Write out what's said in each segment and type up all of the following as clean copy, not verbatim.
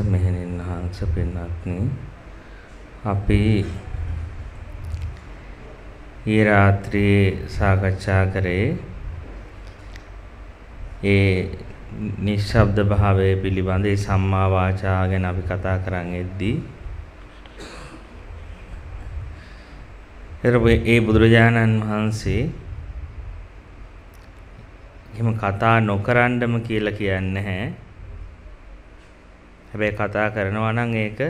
මෙහෙණින් වහන්සේ පින්වත්නි අපි ඊ රාත්‍රියේ සාකච්ඡා කරේ ඒ නිශ්ශබ්ද භාවයේ පිළිබඳ ඒ සම්මා වාචා ගැන අපි කතා කරන් එද්දී ඒ බුදුරජාණන් වහන්සේ එහෙම කතා නොකරන්නම කියලා කියන්නේ නැහැ. හැබැයි කතා කරනවා නම් ඒක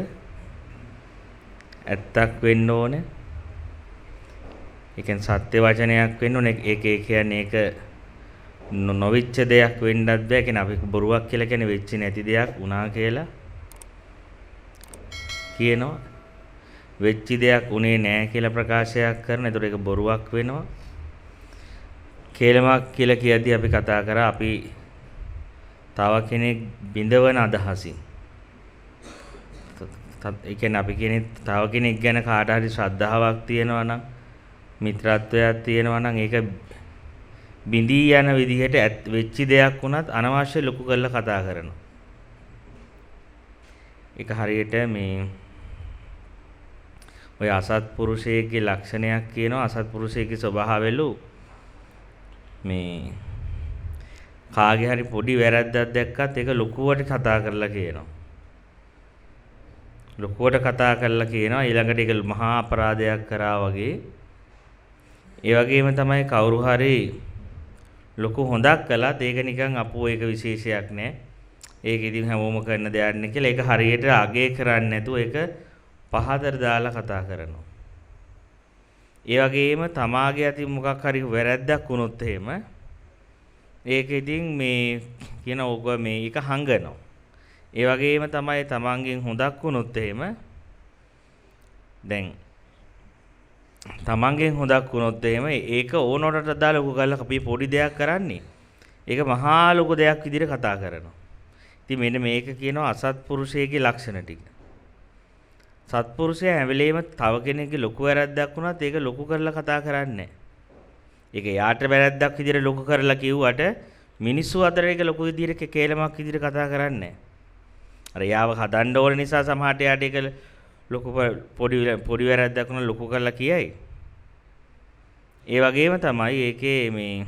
ඇත්තක් වෙන්න ඕනේ. ඒ කියන්නේ සත්‍ය වචනයක් වෙන්න ඕනේ. ඒක කියන්නේ ඒක නොවිච්ච දෙයක් වෙන්නත් බෑ. කියන්නේ අපි බොරුවක් කියලා කියන්නේ වෙච්ච නැති දෙයක් වුණා කියලා කියනවා. වෙච්ච දෙයක් උනේ නැහැ කියලා ප්‍රකාශයක් කරන. ඒතකොට ඒක බොරුවක් වෙනවා. කේලමක් කියලා කියද්දී අපි කතා කරා අපි තව කෙනෙක් බිඳවන අදහසින්. ඒ කියන්නේ අපි කියන්නේ තව කෙනෙක් ගැන කාට හරි ශ්‍රද්ධාවක් තියෙනවා නම් මිත්‍රත්වයක් තියෙනවා නම් ඒක බිඳී යන විදිහට වෙච්ච දෙයක් වුණත් අනවශ්‍ය ලොකු කරලා කතා කරනවා. ඒක හරියට මේ ඔය අසත්පුරුෂයෙක්ගේ ලක්ෂණයක් කියනවා. අසත්පුරුෂයෙක්ගේ ස්වභාවයලු මේ කාගේ හරි පොඩි වැරද්දක් දැක්කත් ඒක ලොකුවට කතා කරලා කියනවා. ලොකුවට කතා කරලා කියනවා ඊළඟට ඒක මහා අපරාධයක් කරා වගේ. ඒ වගේම තමයි කවුරු හරි ලොකු හොඳක් කළත් ඒක නිකන් අපෝ ඒක විශේෂයක් නෑ. ඒක ඉතින් හැමෝම කරන දෙයක් නේ කියලා ඒක හරියට අගය කරන්නේ නැතුව ඒක පහතට දාලා කතා කරනවා. ඒ වගේම තමාගේ අතින් මොකක් හරි වැරද්දක් වුණොත් එහෙම ඒක ඉතින් මේ කියන ඕක මේ එක හංගනවා. ඒ වගේම තමයි තමන්ගෙන් හොඳක් වුණොත් එහෙම දැන් තමන්ගෙන් හොඳක් වුණොත් එහෙම ඒක ඕනොටට දාලා ලොකු කරලා අපි පොඩි දෙයක් කරන්නේ. ඒක මහා ලොකු දෙයක් විදිහට කතා කරනවා. ඉතින් මෙන්න මේක කියනවා අසත්පුරුෂයෙක්ගේ ලක්ෂණ ටික. සත්පුරුෂයා හැම වෙලේම තව කෙනෙක්ගේ ලොකු වැරද්දක් වුණත් ඒක ලොකු කරලා කතා කරන්නේ නැහැ. ඒක යාට වැරද්දක් විදිහට ලොකු කරලා කිව්වට මිනිස්සු අතර ඒක ලොකු විදිහට කේලමක් විදිහට කතා කරන්නේ නැහැ. අර යාව හදන්න ඕන නිසා සමහරට යාට ඒක ලොකු පොඩි වැරද්දක් වුණා ලොකු කරලා කියයි. ඒ වගේම තමයි ඒකේ මේ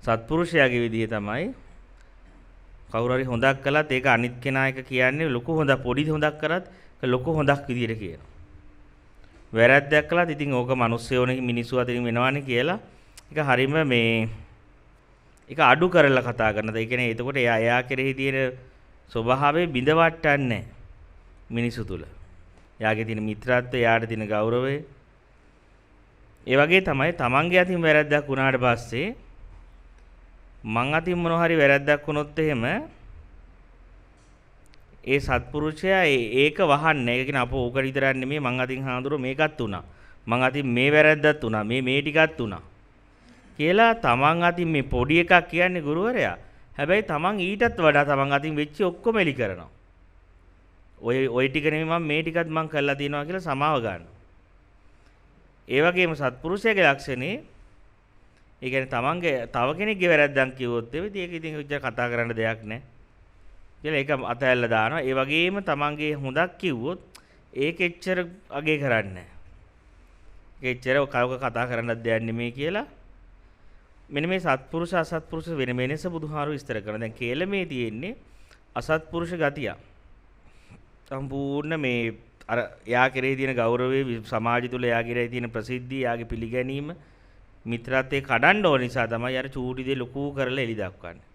සත්පුරුෂයාගේ විදිහ තමයි කවුරු හරි හොඳක් කළත් ඒක අනිත් කෙනා එක කියන්නේ ලොකු හොඳක් පොඩි හොඳක් කරත් ලොකු හොඳක් විදිහට කියනවා. වැරද්දක් කළත් ඉතින් ඕක මිනිස්සුෝනේ මිනිස්සු අතරින් වෙනවනේ කියලා ඒක හරීම මේ ඒක අඩු කරලා කතා කරනවා. ඒ කියන්නේ එතකොට එයා කෙරෙහි තියෙන ස්වභාවය බිඳවට්ටන්නේ මිනිසු තුල. එයාගේ තියෙන මිත්‍රත්වය, එයාට තියෙන ගෞරවය. ඒ වගේ තමයි තමන්ගේ අතින් වැරද්දක් වුණාට පස්සේ මං අතින් මොන හරි වැරද්දක් වුණොත් එහෙම ඒ සත්පුරුෂයා ඒක වහන්නේ. ඒක කියන අපෝ ඕක විතරක් නෙමෙයි මං අතින් හාඳුරෝ මේකත් උනා. මං අතින් මේ වැරද්දත් උනා. මේ ටිකත් උනා. කියලා තමන් අතින් මේ පොඩි එකක් කියන්නේ ගුරුවරයා. හැබැයි තමන් ඊටත් වඩා තමන් අතින් වෙච්ච ඔක්කොම එලි කරනවා. ඔය ටික නෙමෙයි මම මේ ටිකත් මං කරලා තියෙනවා කියලා සමාව ගන්නවා. ඒ වගේම සත්පුරුෂයාගේ ලක්ෂණේ ඒ කියන්නේ තමන්ගේ තව කෙනෙක්ගේ වැරද්දක් කිව්වොත් ඒක ඉතින් විතර කතා කරන්න දෙයක් නැහැ. කියලා ඒක අතහැරලා දානවා. ඒ වගේම තමන්ගේ හොඳක් කිව්වොත් ඒක එච්චර අගේ කරන්නේ නැහැ. ඒක එච්චර කවක කතා කරන්නත් දෙයක් නෙමෙයි කියලා මෙන්න මේ සත්පුරුෂ අසත්පුරුෂ වෙන වෙනස බුදුහාරු විස්තර කරනවා. දැන් කේලමේ තියෙන්නේ අසත්පුරුෂ ගතිය. සම්පූර්ණ මේ අර එයා කෙරෙහි තියෙන ගෞරවය සමාජය තුල එයා කෙරෙහි තියෙන ප්‍රසිද්ධිය එයාගේ පිළිගැනීම මිත්‍රත්වයේ කඩන්න ඕන නිසා තමයි අර චූටි දේ ලොකු කරලා එලි දක්වන්නේ.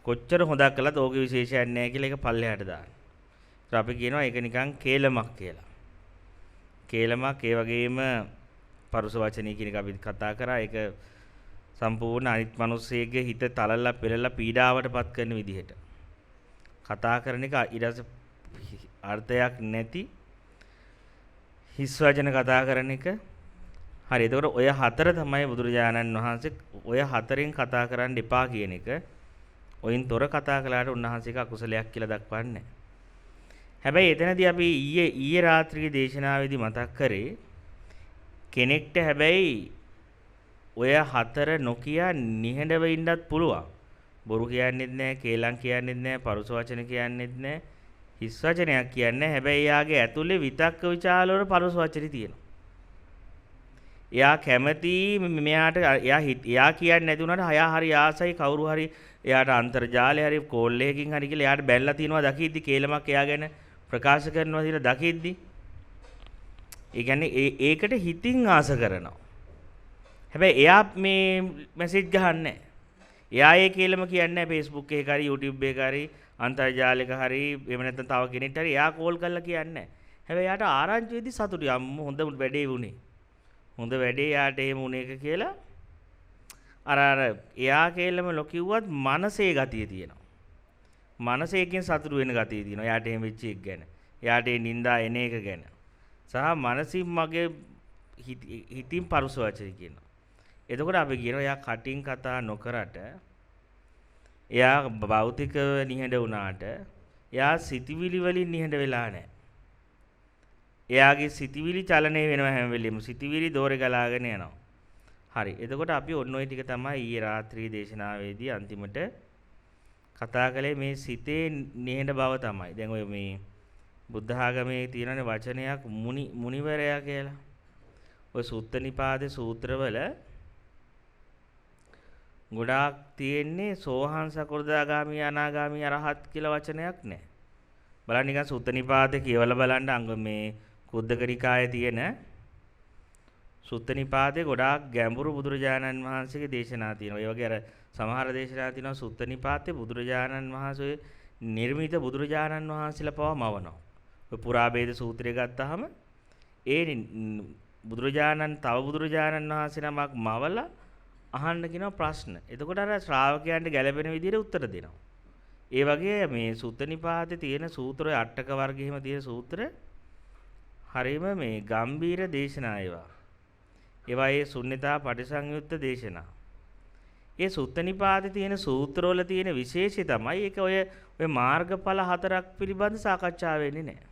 කොච්චර හොදක් කළත් ඕකේ විශේෂයක් නැහැ කියලා ඒක පල්ලෙහාට දානවා. ඒත් අපි කියනවා ඒක නිකන් කේලමක් කියලා. කේලමක් ඒ වගේම පරුස වචනේ කියන එක අපි කතා කරා. ඒක සම්පූර්ණ අනිත් මිනිස්සෙගේ හිත තලලා පෙරලා පීඩාවටපත් කරන විදිහට කතා කරන එක ඊට අර්ථයක් නැති හිස් වචන කතා කරන එක හරි. එතකොට ඔය හතර තමයි බුදුරජාණන් වහන්සේ ඔය හතරෙන් කතා කරන්න එපා කියන එක. ඔයින් තොර කතා කළාට උන්වහන්සේක අකුසලයක් කියලා දක්වන්නේ. හැබැයි එතනදී අපි ඊයේ රාත්‍රියේ දේශනාවේදී මතක් කරේ කෙනෙක්ට හැබැයි ඔය හතර නොකිය නිහඬව ඉන්නත් පුළුවන්. බොරු කියන්නෙත් නැහැ, කේලම් කියන්නෙත් නැහැ, පරුස වචන කියන්නෙත් නැහැ. හිස් වචනයක් කියන්නේ නැහැ. හැබැයි යාගේ ඇතුලේ විතක්ක ਵਿਚාර වල පරුස වචන තියෙනවා. එයා කැමති මෙයාට එයා කියන්නේ නැති උනාට එයා හරි ආසයි කවුරු හරි එයාට අන්තර්ජාලය හරි කෝල් එකකින් හරි කියලා එයාට බැලලා තියනවා දකිද්දි කේලමක් එයා ගැන ප්‍රකාශ කරනවා කියලා දකිද්දි ඒ කියන්නේ ඒකට හිතින් ආස කරනවා. හැබැයි එයා මේ මැසේජ් ගහන්නේ එයා ඒ කේලම කියන්නේ නැහැ Facebook එකේ හරි YouTube එකේ හරි අන්තර්ජාලික හරි එහෙම නැත්නම් තව කෙනෙක්ට හරි එයා කෝල් කරලා කියන්නේ නැහැ. හැබැයි එයාට ආරංචි වෙද්දි සතුටුයි. හොඳ වැඩේ වුණේ. හොඳ වැඩේ යාට එහෙම වුණ එක කියලා අර එයා කේලම ලොකියුවත් මනසේ ගතිය තියෙනවා. මනසේකින් සතුටු වෙන ගතිය තියෙනවා. යාට එහෙම වෙච්ච එක ගැන. යාට ඒ නින්දා එන එක ගැන. සහ මනසින් මගේ හිතින් පරුස වචන කියනවා. එතකොට අපි කියනවා එයා කටින් කතා නොකරට එයා භෞතික නිහඬ වුණාට එයා සිතවිලි වලින් නිහඬ වෙලා නැහැ. එයාගේ සිතවිලි චලනය වෙනවා හැම වෙලෙම. සිතවිලි දෝරේ ගලාගෙන යනවා. හරි. එතකොට අපි ඔන්න ඔය ටික තමයි ඊයේ රාත්‍රී දේශනාවේදී අන්තිමට කතා කළේ මේ සිතේ නිහඬ බව තමයි. දැන් ඔය මේ බුද්ධ ආගමේ තියෙනනේ වචනයක් මුනිවරයා කියලා. ඔය සුත්ත නිපාතේ සූත්‍රවල ගොඩාක් තියෙන්නේ සෝහං සකෘදාගාමි අනාගාමි අරහත් කියලා වචනයක් නැහැ. බලන්න නිකන් සුත්ත නිපාතේ කියවලා බලන්න අංග මේ කුද්දක නිකායේ තියෙන සුත්ත නිපාතේ ගොඩාක් ගැඹුරු බුදුරජාණන් වහන්සේගේ දේශනා තියෙනවා. ඒ වගේ අර සමහර දේශනා තියෙනවා සුත්ත නිපාතේ බුදුරජාණන් වහන්සේ නිර්මිත බුදුරජාණන් වහන්සේලා පවා මවනවා. ඔය පුරාභේද සූත්‍රය ගත්තාම ඒ බුදුරජාණන් වහන්සේ නමක් මවලා අහන්න කියන ප්‍රශ්න. එතකොට අර ශ්‍රාවකයන්ට ගැළපෙන විදිහට උත්තර දෙනවා. ඒ වගේ මේ සුත්ත නිපාතේ තියෙන සූත්‍ර අටක වර්ගයේම තියෙන සූත්‍ර හරීම මේ ගම්බීර දේශනා ඒවා. ඒවා ඒ ශුන්‍යතා පටිසංයුත්ත දේශනා. ඒ සුත්ත නිපාතේ තියෙන සූත්‍රවල තියෙන විශේෂය තමයි ඒක ඔය මාර්ගඵල හතරක් පිළිබඳ සාකච්ඡා වෙන්නේ නැහැ.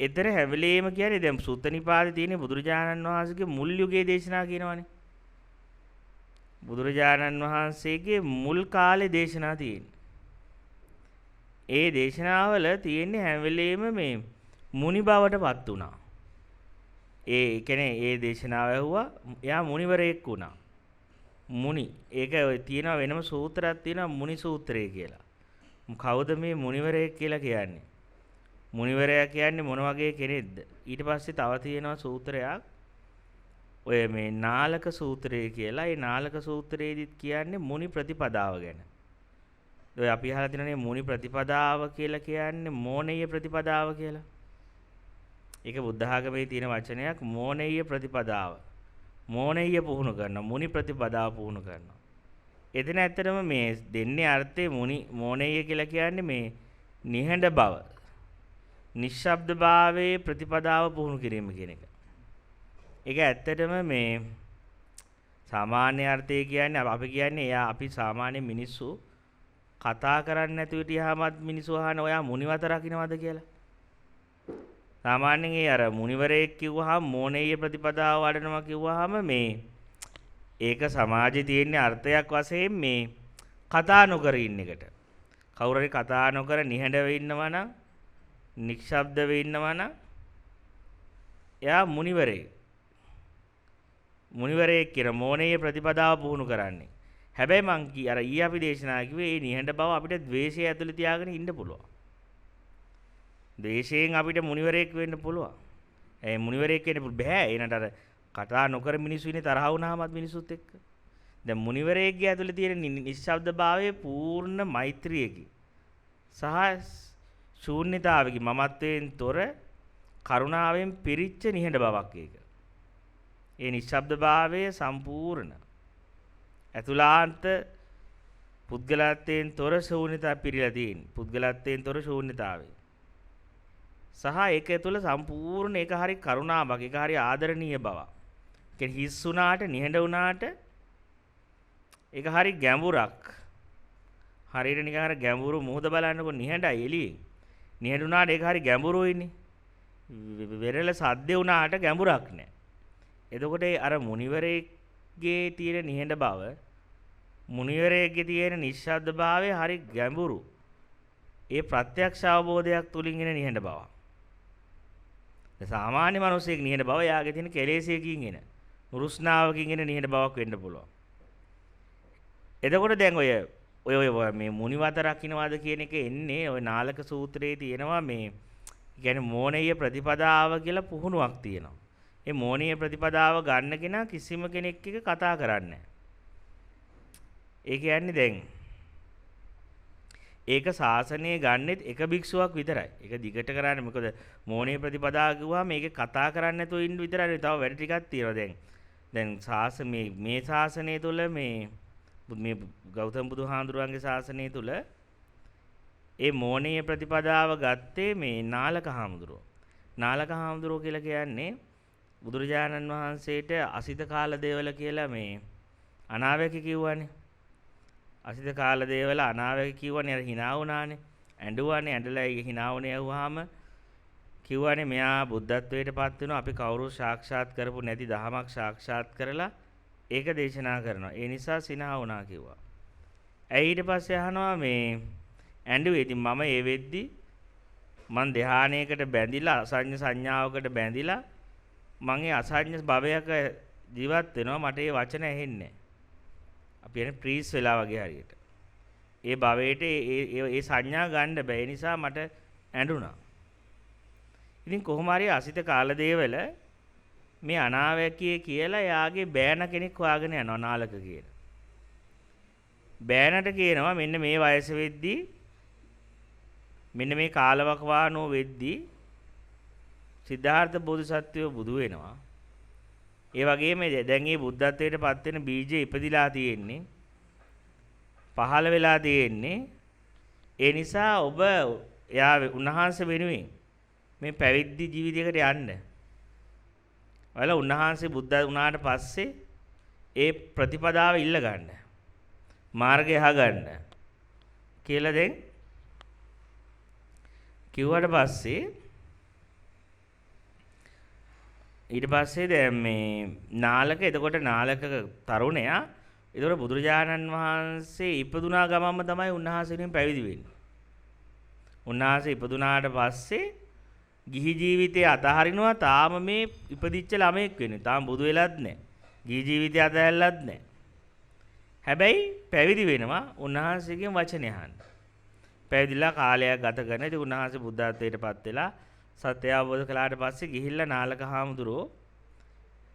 එතන හැවලේම කියන්නේ දැන් සුත්ත නිපාතේ තියෙන බුදුරජාණන් වහන්සේගේ මුල් යුගයේ දේශනා කියනවනේ. බුදුරජාණන් වහන්සේගේ මුල් කාලේ දේශනා තියෙන්නේ. ඒ දේශනාවල තියෙන්නේ හැම වෙලේම මේ මුනි බවටපත් වුණා. ඒ කියන්නේ ඒ දේශනාව ඇහුවා එයා මුනිවරයෙක් වුණා. මුනි. ඒක ඔය තියෙනවා වෙනම සූත්‍රයක් තියෙනවා මුනි සූත්‍රය කියලා. කවුද මේ මුනිවරයෙක් කියලා කියන්නේ? මුනිවරයා කියන්නේ මොන වගේ කෙනෙක්ද? ඊට පස්සේ තව තියෙනවා සූත්‍රයක් ඔය මේ නාලක සූත්‍රය කියලා. ඒ නාලක සූත්‍රයේදීත් කියන්නේ මුනි ප්‍රතිපදාව ගැන. ඔය අපි අහලා තියෙනනේ මුනි ප්‍රතිපදාව කියලා කියන්නේ මෝනෙය ප්‍රතිපදාව කියලා. ඒක බුද්ධ ආගමේ තියෙන වචනයක් මෝනෙය ප්‍රතිපදාව. මෝනෙය පුහුණු කරනවා. මුනි ප්‍රතිපදාව පුහුණු කරනවා. එතන ඇත්තටම මේ දෙන්නේ අර්ථේ මෝනෙය කියලා කියන්නේ මේ නිහඬ බව. නිශ්ශබ්දභාවයේ ප්‍රතිපදාව පුහුණු කිරීම කියන එක. ඒක ඇත්තටම මේ සාමාන්‍ය අර්ථය කියන්නේ අපි කියන්නේ එයා අපි සාමාන්‍ය මිනිස්සු කතා කරන්නේ නැතුව හිටියාමත් මිනිස්සු අහන ඔයා මුනිවත රකින්නවද කියලා. සාමාන්‍යයෙන් ඒ අර මුනිවරයෙක් කිව්වහම මෝනෙය ප්‍රතිපදාව වඩනවා කිව්වහම මේ ඒක සමාජයේ තියෙන අර්ථයක් වශයෙන් මේ කතා නොකර ඉන්න එකට. කවුරු හරි කතා නොකර නිහඬව ඉන්නවා නම් නික්ෂබ්දව ඉන්නවා නම් එයා මුනිවරයෙක්. මුනිවරයෙක් කියන මෝනෙය ප්‍රතිපදාව පුහුණු කරන්නේ. හැබැයි මං අර ඊ අපි දේශනා කිව්වේ මේ නිහඬ බව අපිට ද්වේෂය ඇතුළේ තියාගෙන ඉන්න පුළුවන්. ද්වේෂයෙන් අපිට මුනිවරයෙක් වෙන්න පුළුවන්. ඒ මුනිවරයෙක් වෙන්න බෑ. ඒනට අර කතා නොකර මිනිස්සු ඉන්නේ තරහ වුණාමත් මිනිස්සුත් එක්ක. දැන් මුනිවරයෙක්ගේ ඇතුළේ තියෙන නිශ්ශබ්දභාවයේ පූර්ණ මෛත්‍රියකි. සහ ශූන්‍යතාවකි මමත්වයෙන් තොර කරුණාවෙන් පිරිච්ච නිහඬ බවක් ඒක. ඒ නිශ්ශබ්දභාවය සම්පූර්ණ ඇතුළාන්ත පුද්ගලත්වයෙන් තොර ශූන්‍යතාව පිරීලා තියෙන. පුද්ගලත්වයෙන් තොර ශූන්‍යතාවය. සහ ඒක ඇතුළ සම්පූර්ණ ඒක හරි කරුණාවක්, ඒක හරි ආදරණීය බවක්. ඒක හිස් වුණාට නිහඬ වුණාට ඒක හරි ගැඹුරක්. හරියට නිකන් අර ගැඹුරු මුහුද බලන්නකො නිහඬයි එළියේ. නිහඬ වුණාට ඒක හරි ගැඹුරුයිනේ. වෙරළ සද්ද වුණාට ගැඹුරක් නැහැ. එතකොට අර මුනිවරයෙක්ගේ තියෙන නිහඬ බව මුනිවරයෙක්ගේ තියෙන නිශ්ශබ්දභාවය හරි ගැඹුරු. ඒ ප්‍රත්‍යක්ෂ අවබෝධයක් තුලින් එන නිහඬ බව. සාමාන්‍ය මිනිසෙක් නිහඬ බව යාගේ තියෙන කෙලෙසයකින් එන නුරුස්නාවකින් එන නිහඬ බවක් වෙන්න පුළුවන්. එතකොට දැන් ඔය මේ මුනිවත රකින්නවාද කියන එක එන්නේ ඔය නාලක සූත්‍රයේ තියෙනවා මේ කියන්නේ මෝනීය ප්‍රතිපදාව කියලා පුහුණුවක් තියෙනවා. ඒ මෝනීය ප්‍රතිපදාව ගන්න කෙනා කිසිම කෙනෙක් එක්ක කතා කරන්නේ නැහැ. ඒ කියන්නේ දැන් ඒක ශාසනය ගන්නෙත් එක භික්ෂුවක් විතරයි. ඒක දිගට කරන්නේ මොකද මෝනීය ප්‍රතිපදාව කිව්වම මේකේ කතා කරන්නේ නැතුව ඉන්න විතරයි. තව වැඩ ටිකක් තියෙනවා දැන් මේ ශාසනය තුළ මේ ගෞතම බුදුහාඳුරන්ගේ ශාසනය තුළ ඒ මෝනීය ප්‍රතිපදාව ගත්තේ මේ නාලක හාමුදුරුවෝ. නාලක හාමුදුරුවෝ කියලා කියන්නේ බුදුරජාණන් වහන්සේට අසිත කාලදේවල කියලා මේ අනාවැකි කිව්වනේ. අසිත කාලදේවල අනාවැකි කිව්වනේ අර hina වුණානේ. ඇඬුවානේ ඇඬලා ඒ hina වුණේ යවුවාම කිව්වනේ මෙයා බුද්ධත්වයට පත් වෙනවා අපි කවුරු සාක්ෂාත් කරපු නැති දහමක් සාක්ෂාත් කරලා ඒක දේශනා කරනවා. ඒ නිසා සිනහ වුණා කිව්වා. ඇයි ඊට පස්සේ අහනවා මේ ඇඬුවේ ඉතින් මම ඒ වෙද්දි මං ධානයකට බැඳිලා අසඤ්ඤ සංඥාවකට බැඳිලා මං ඒ අසඤ්ඤ භවයක ජීවත් වෙනවා මට ඒ වචන ඇහෙන්නේ අපි කියන්නේ ප්‍රීස් වෙලා වගේ හරියට. ඒ භවයට ඒ සංඥා ගන්න බෑ. ඒ නිසා මට ඇඬුණා. ඉතින් කොහොම හරි අසිත කාලදේවල මේ අනාවැකියේ කියලා යාගේ බෑන කෙනෙක් හොයාගෙන යනවා නාලක කියන. බෑනට කියනවා මෙන්න මේ වයස වෙද්දී මෙන්න මේ කාලවකවානුව වෙද්දී සිද්ධාර්ථ බෝධිසත්වයෝ බුදු වෙනවා. ඒ වගේම දැන් මේ බුද්ධත්වයට පත් වෙන බීජය ඉපදිලා තියෙන්නේ. පහළ වෙලා තියෙන්නේ. ඒ නිසා ඔබ උන්වහන්සේ වෙනුවෙන් මේ පැවිදි ජීවිතයකට යන්න. ඔයාලා උන්වහන්සේ බුද්ධ වුණාට පස්සේ ඒ ප්‍රතිපදාව ඉල්ල ගන්න. මාර්ගය අහගන්න කියලා දැන් කිව්වට පස්සේ ඊට පස්සේ දැන් මේ නාලක එතකොට නාලක තරුණයා එතකොට බුදුරජාණන් වහන්සේ ඉපදුනා ගමන්ම තමයි උන්වහන්සේගෙන් පැවිදි වෙන්නේ. උන්වහන්සේ ඉපදුනාට පස්සේ ගිහි ජීවිතය අතහරිනවා තාම මේ ඉපදිච්ච ළමෙක් වෙන්නේ. තාම බුදු වෙලත් නැහැ. ගිහි ජීවිතය අතහැරලත් නැහැ. හැබැයි පැවිදි වෙනවා උන්වහන්සේගෙන් වචනය අහන්න. පැවිදිලා කාලයක් ගත කරන ඉතින් උන්වහන්සේ බුද්ධත්වයට පත් වෙලා සත්‍ය අවබෝධ කළාට පස්සේ ගිහිල්ලා නාලක හාමුදුරුවෝ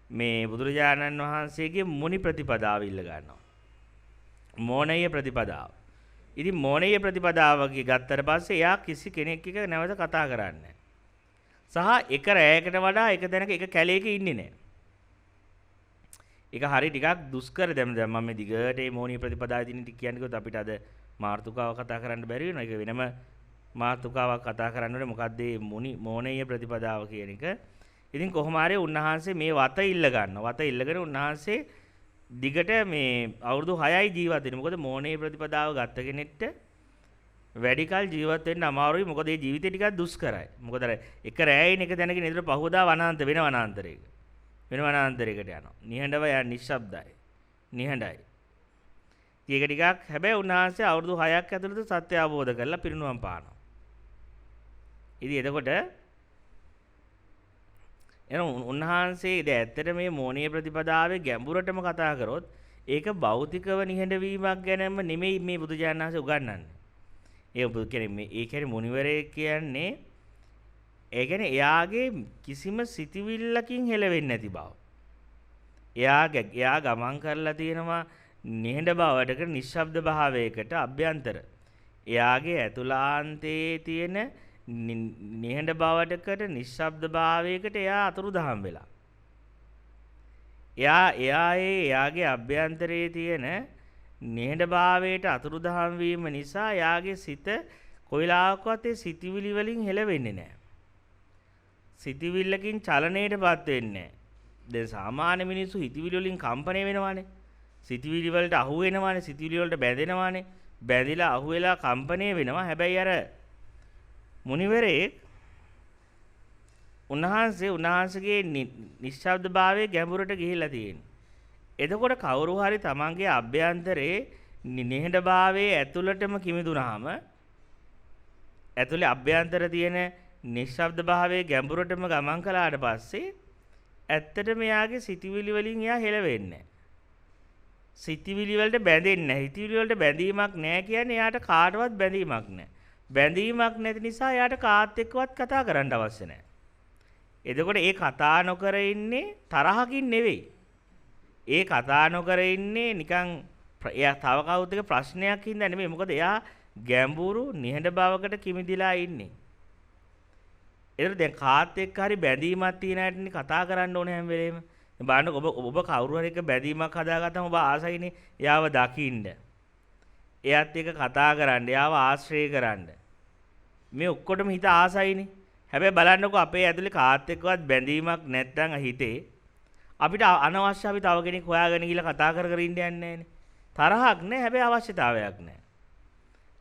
මේ බුදුරජාණන් වහන්සේගේ මුනි ප්‍රතිපදාව ඉල්ල ගන්නවා. මෝනීය ප්‍රතිපදාව. ඉතින් මෝනීය ප්‍රතිපදාව ගත්තට පස්සේ එයා කිසි කෙනෙක් එක්ක නැවත කතා කරන්නේ සහ එක රැයකට වඩා එක තැනක එක කැලේක ඉන්නේ නැහැ. ඒක හරි ටිකක් දුෂ්කර දැන් මම මේ දිගට මේ මෝනීය ප්‍රතිපදාවේ තියෙන ටික කියන්නේ කිව්වොත් අපිට අද මාර්තුකාව කතා කරන්න බැරි වෙනවා. ඒක වෙනම මාර්තුකාවක් කතා කරන්න ඕනේ. මොකද්ද මේ මෝනීය ප්‍රතිපදාව කියන එක. ඉතින් කොහොම හරි උන්වහන්සේ මේ වත ඉල්ල ගන්නවා. වත ඉල්ලගෙන උන්වහන්සේ දිගට මේ අවුරුදු 6යි ජීවත් වෙන්නේ. මොකද මෝනීය ප්‍රතිපදාව ගත්ත කෙනෙක්ට වැඩි කල ජීවත් වෙන්න අමාරුයි. මොකද මේ ජීවිතේ ටිකක් දුෂ්කරයි. මොකද අර එක රැයින් එක තැනකින් ඉඳලා පහවදා වෙන වනාන්තරයකට යනවා. නිහඬව යන නිශ්ශබ්දයි. නිහඬයි. ඒක ටිකක් හැබැයි උන්වහන්සේ අවුරුදු 6ක් ඇතුළත සත්‍ය අවබෝධ කරලා පිරිනුවම් පානවා. ඉතින් එතකොට උන්වහන්සේ ඇත්තට මේ මෝනීය ප්‍රතිපදාවේ ගැඹුරටම කතා කරොත් ඒක භෞතිකව නිහඬ වීමක් ගැනම නෙමෙයි මේ බුදුජානක වහන්සේ උගන්වන්නේ. ඒ කියන්නේ මුනිවරයෙක් කියන්නේ ඒ කියන්නේ එයාගේ කිසිම සිතිවිල්ලකින් හෙලවෙන්නේ නැති බව. එයා ගමන් කරලා තියෙනවා නිහඬ බවකට නිශ්ශබ්ද භාවයකට අභ්‍යන්තර. එයාගේ ඇතුළාන්තයේ තියෙන නිහඬ බවකට නිශ්ශබ්ද භාවයකට එයා අතුරුදහන් වෙලා. එයාගේ අභ්‍යන්තරයේ තියෙන නිහඬ භාවයට අතුරුදහන් වීම නිසා එයාගේ සිත කොයිලාවකවත් ඒ සිතිවිලි වලින් හෙලවෙන්නේ නැහැ. සිතිවිල්ලකින් චලනයටපත් වෙන්නේ නැහැ. දැන් සාමාන්‍ය මිනිස්සු හිතවිලි වලින් කම්පණය වෙනවානේ. සිතිවිලි වලට අහු වෙනවානේ. සිතිවිලි වලට බැඳෙනවානේ. බැඳිලා අහු වෙලා කම්පණය වෙනවා. හැබැයි අර මුනිවරයෙක් උන්වහන්සේගේ නිශ්ශබ්දභාවයේ ගැඹුරට ගිහිල්ලා තියෙනවා. එතකොට කවුරු හරි තමන්ගේ අභ්‍යන්තරේ නිහඬභාවයේ ඇතුළටම කිමිදුනහම ඇතුලේ අභ්‍යන්තර තියෙන නිශ්ශබ්ද භාවයේ ගැඹුරටම ගමන් කළාට පස්සේ ඇත්තටම යාගේ සිතිවිලි වලින් යා හෙලවෙන්නේ නැහැ. සිතිවිලි වලට බැඳෙන්නේ නැහැ. හිතිවිලි වලට බැඳීමක් නැහැ කියන්නේ යාට කාටවත් බැඳීමක් නැහැ. බැඳීමක් නැති නිසා යාට කාත් එක්කවත් කතා කරන්න අවශ්‍ය නැහැ. එතකොට ඒ කතා නොකර ඉන්නේ තරහකින් නෙවෙයි. ඒ කතා නොකර ඉන්නේ නිකන් එයා තව කවුරුත් එක ප්‍රශ්නයක් හින්දා නෙමෙයි. මොකද එයා ගැඹුරු නිහඬ බවකට කිමිදිලා ඉන්නේ. ඒතර දැන් කාත් එක්ක හරි බැඳීමක් තියෙන ඇටනේ කතා කරන්න ඕනේ හැම වෙලේම. බලන්න ඔබ කවුරු හරි එක බැඳීමක් හදාගත්තම ඔබ ආසයිනේ එයාව දකින්න. එයාත් එක්ක කතා කරන්න, එයාව ආශ්‍රය කරන්න. මේ ඔක්කොටම හිත ආසයිනේ. හැබැයි බලන්නකෝ අපේ ඇතුලේ කාත් එක්කවත් බැඳීමක් නැත්නම් හිතේ අපිට අනවශ්‍ය අපි තව කෙනෙක් හොයාගෙන ගිහලා කතා කර ඉන්න යන්නේ නැහනේ. තරහක් නැහැ හැබැයි අවශ්‍යතාවයක් නැහැ.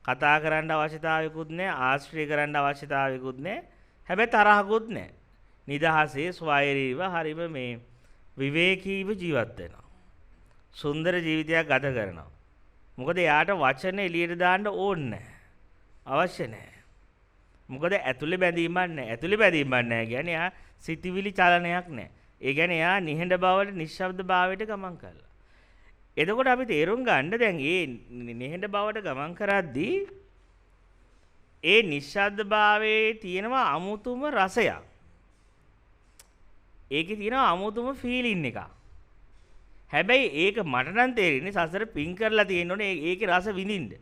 කතා කරන්න අවශ්‍යතාවයකුත් නැහැ, ආශ්‍රය කරන්න අවශ්‍යතාවයකුත් නැහැ. හැබැයි තරහකුත් නැහැ. නිදහසේ ස්වෛරීව හරිම මේ විවේකීව ජීවත් වෙනවා. සුන්දර ජීවිතයක් ගත කරනවා. මොකද එයාට වචන එළියට දාන්න ඕනේ නැහැ. අවශ්‍ය නැහැ. මොකද ඇතුලේ බැඳීමක් නැහැ. ඇතුලේ බැඳීමක් නැහැ කියන්නේ එයා සිතිවිලි චලනයක් නැහැ. ඒ කියන්නේ එයා නිහඬ බවට, නිශ්ශබ්ද භාවයට ගමන් කරලා. එතකොට අපි තේරුම් ගන්න දැන් මේ නිහඬ බවට ගමන් කරද්දී ඒ නිශ්ශබ්ද භාවයේ තියෙනවා අමුතුම රසයක්. ඒකේ තියෙනවා අමුතුම ෆීලින් එකක්. හැබැයි ඒක මට නම් තේරෙන්නේ සසර පින් කරලා තියෙනෝනේ ඒකේ රස විඳින්න.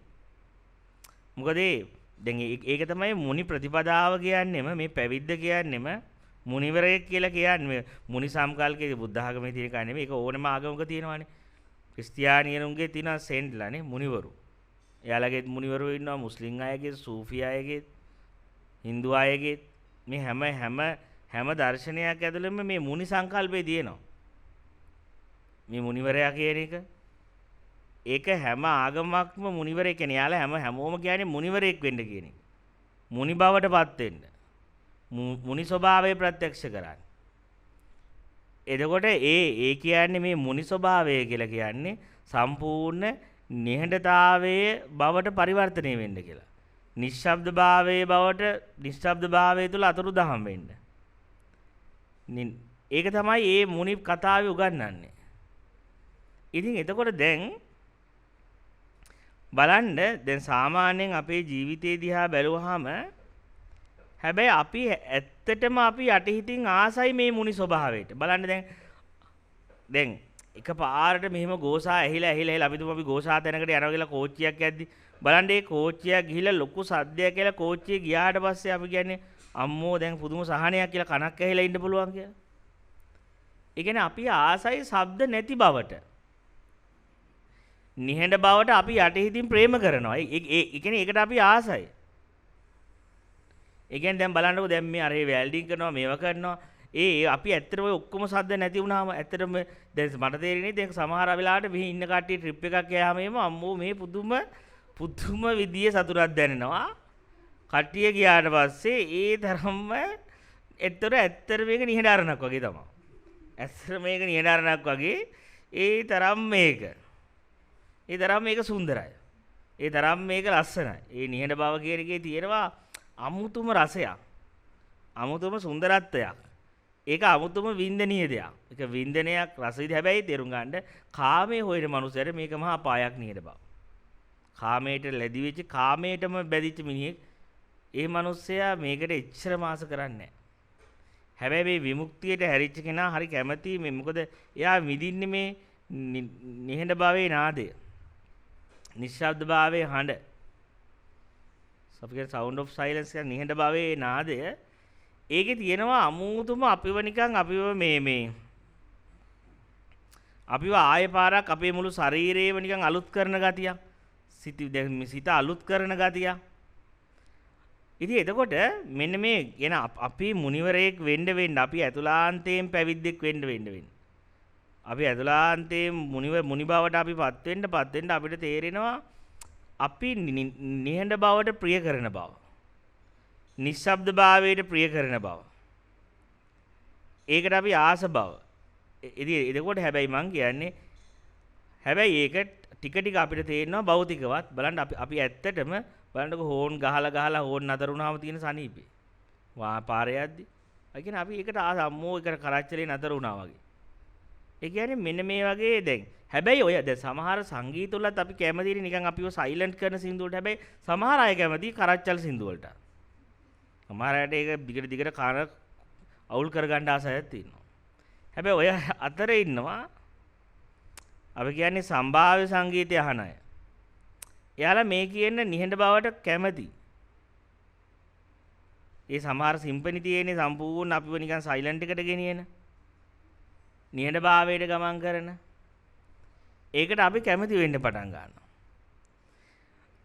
මොකද දැන් ඒක තමයි මුනි ප්‍රතිපදාව කියන්නේම මේ පැවිද්ද කියන්නේම මුනිවරයෙක් කියලා කියන්නේ මුනි සම්කල්පයේ බුද්ධ ආගමේ තියෙන එක නෙමෙයි. ඒක ඕනම ආගමක තියෙනවානේ. ක්‍රිස්තියානියනුන්ගේ තියෙන සෙන්ට්ලානේ මුනිවරු. එයාලගේ මුනිවරු ඉන්නවා මුස්ලිම් අයගේ, සූෆි අයගේ, හින්දු අයගේ මේ හැම දර්ශනයක් ඇතුළෙම මේ මුනි සංකල්පේ තියෙනවා. මේ මුනිවරයා කියන එක ඒක හැම ආගමක්ම මුනිවරයෙක් කියන්නේ. යාලා හැමෝම කියන්නේ මුනිවරයෙක් වෙන්න කියන එක. මුනි බවටපත් වෙන්න. මුනි ස්වභාවය ප්‍රත්‍යක්ෂ කරන්න. එතකොට ඒ කියන්නේ මේ මුනි ස්වභාවය කියලා කියන්නේ සම්පූර්ණ නිහඬතාවයේ බවට පරිවර්තනය වෙන්න කියලා. නිශ්ශබ්ද භාවයේ බවට නිශ්ශබ්ද භාවය තුළ අතුරුදහන් වෙන්න. ඒක තමයි මේ මුනි කතාවේ උගන්වන්නේ. ඉතින් එතකොට දැන් බලන්න දැන් සාමාන්‍යයෙන් අපේ ජීවිතේ දිහා බැලුවාම හැබැයි අපි ඇත්තටම අපි යටිහිතින් ආසයි මේ මුනි ස්වභාවයට. බලන්න දැන් එකපාරට මෙහෙම ගෝසා ඇහිලා අපි තුමු අපි ගෝසා තැනකට යනවා කියලා කෝච්චියක් යද්දි බලන්න මේ කෝච්චිය ගිහිල්ලා ලොකු සද්දයක් කියලා කෝච්චිය ගියාට පස්සේ අපි කියන්නේ අම්මෝ දැන් පුදුම සහනයක් කියලා කනක් ඇහිලා ඉන්න පුළුවන් කියලා. ඒ කියන්නේ අපි ආසයි ශබ්ද නැති බවට. නිහඬ බවට අපි යටිහිතින් ප්‍රේම කරනවා. ඒ කියන්නේ ඒකට අපි ආසයි. ඒ කියන්නේ දැන් බලන්නකෝ දැන් මේ අර වැල්ඩින් කරනවා මේව කරනවා. අපි ඇත්තටම ඔය ඔක්කොම සද්ද නැති වුණාම ඇත්තටම දැන් මට තේරෙන්නේ දැන් සමහර වෙලාවට මෙහි ඉන්න කට්ටිය ට්‍රිප් එකක් ගියාම එම අම්මෝ මේ පුදුම විදියේ සතුටක් දැනෙනවා. කට්ටිය ගියාට පස්සේ ඒ තරම්ම ඇත්තට මේක නිහඬාරණක් වගේ තමයි. ඇත්තට මේක නිහඬාරණක් වගේ ඒ තරම් මේක සුන්දරයි. ඒ තරම් මේක ලස්සනයි. ඒ නිහඬ බව කියන එකේ තියෙනවා අමුතුම රසයක්. අමුතුම සුන්දරත්වයක්. ඒක අමුතුම වින්දනීය දෙයක්. ඒක වින්දනයක් රසවිද හැබැයි තේරුම් ගන්න කාමයේ හොයන මනුස්සයර මේක මහා අපායක් නිහඬ බව. කාමයට ලැබි වෙච්ච කාමයටම බැඳිච්ච මිනිහෙක් ඒ මනුස්සයා මේකට එච්චර මාස කරන්නේ නැහැ. හැබැයි මේ විමුක්තියට හැරිච්ච කෙනා හරි කැමති මේ මොකද එයා විඳින්නේ මේ නිහඬ භාවයේ නාදය. නිශ්ශබ්ද භාවයේ හඬ. අපේ sound of silence කියන නිහඬ භාවයේ නාදය ඒකේ තියෙනවා අමුතුම අපිව නිකන් අපිව අපිව ආයෙ පාරක් අපේ මුළු ශරීරේම නිකන් අලුත් කරන ගතියක්. සිත අලුත් කරන ගතියක්. ඉතින් එතකොට මෙන්න මේ කියන අපි මුනිවරයෙක් වෙන්න අපි ඇතුළාන්තයෙන් පැවිද්දෙක් වෙන්න. අපි ඇතුළාන්තයෙන් මුනි බවට අපිපත් වෙන්න අපිට තේරෙනවා අපි නිහඬ බවට ප්‍රිය කරන බව. නිශ්ශබ්ද භාවයට ප්‍රිය කරන බව. ඒකට අපි ආස බව. ඉතින් එතකොට හැබැයි මං කියන්නේ හැබැයි ඒක ටික ටික අපිට තේරෙනවා භෞතිකවත් බලන්න අපි ඇත්තටම බලන්නකො හෝන් ගහලා හෝන් නතර වුණාම තියෙන සනීපේ. පාරේ යද්දි. ඒ කියන්නේ අපි ඒකට අම්මෝ එකට කරච්චලේ නතර වුණා වගේ. ඒ කියන්නේ මෙන්න මේ වගේ දැන් හැබැයි ඔය දැන් සමහර සංගීත වලත් අපි කැමතිනේ නිකන් අපිව සයිලන්ට් කරන සින්දු වලට හැබැයි සමහර අය කැමති කරච්චල් සින්දු වලට. සමහර අයට ඒක දිගට කන අවුල් කරගන්න ආසයක් තියෙනවා. හැබැයි ඔය අතරේ ඉන්නවා අපි කියන්නේ සම්භාව්‍ය සංගීතය අහන අය. එයාලා මේ කියන නිහඬ බවට කැමති. ඒ සමහර සිම්පනි තියෙන්නේ සම්පූර්ණ අපිව නිකන් සයිලන්ට් එකට ගෙනියන. නිහඬ භාවයට ගමන් කරන. ඒකට අපි කැමති වෙන්න පටන් ගන්නවා.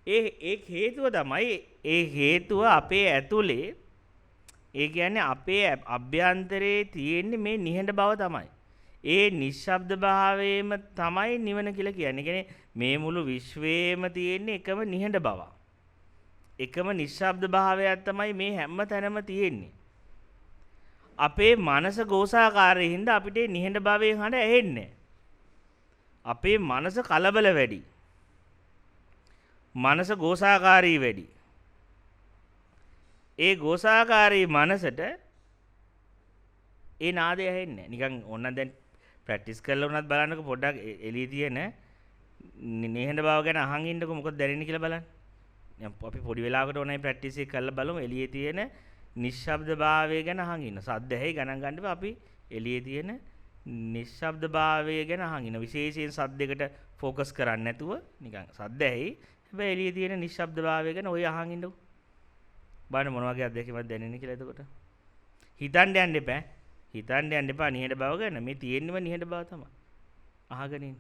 ඒ හේතුව තමයි ඒ හේතුව අපේ ඇතුලේ ඒ කියන්නේ අපේ අභ්‍යන්තරයේ තියෙන්නේ මේ නිහඬ බව තමයි. ඒ නිශ්ශබ්ද භාවයේම තමයි නිවන කියලා කියන්නේ. කියන්නේ මේ මුළු විශ්වයේම තියෙන එකම නිහඬ බව. එකම නිශ්ශබ්ද භාවයක් තමයි මේ හැම තැනම තියෙන්නේ. අපේ මනස ගෝසාකාරී හින්දා අපිට නිහඬ භාවයෙන් හඬ ඇහෙන්නේ. අපේ මනස කලබල වැඩි. මනස ගෝසාකාරී වැඩි. ඒ ගෝසාකාරී මනසට ඒ නාදය ඇහෙන්නේ. නිකන් ඕන දැන් ප්‍රැක්ටිස් කරලා උනත් බලන්නකො පොඩ්ඩක් එළිය තියෙන නිහඬ බව ගැන අහන් ඉන්නකො මොකද දැනෙන්නේ කියලා බලන්න. අපි පොඩි වෙලාවකට ඕනයි ප්‍රැක්ටිස් එක කරලා බලමු එළියේ තියෙන නිශ්ශබ්ද භාවය ගැන අහන් ඉන්න. සද්ද ඇහි ගණන් ගන්න බෑ අපි එළියේ තියෙන නිශ්ශබ්ද භාවය ගැන අහන් ඉන්න. විශේෂයෙන් සද්දයකට ફોකස් කරන්නේ නැතුව නිකන් සද්ද ඇහි හැබැයි එළියේ තියෙන නිශ්ශබ්ද භාවය ගැන ඔය අහන් ඉන්නකො. බලන්න මොන වගේ අත්දැකීමක්ද දැනෙන්නේ කියලා එතකොට. හිතන්න යන්න එපා. හිතන්න යන්න එපා නිහඬ බව ගැන. මේ තියෙන්නම නිහඬ බව තමයි. අහගෙන ඉන්න.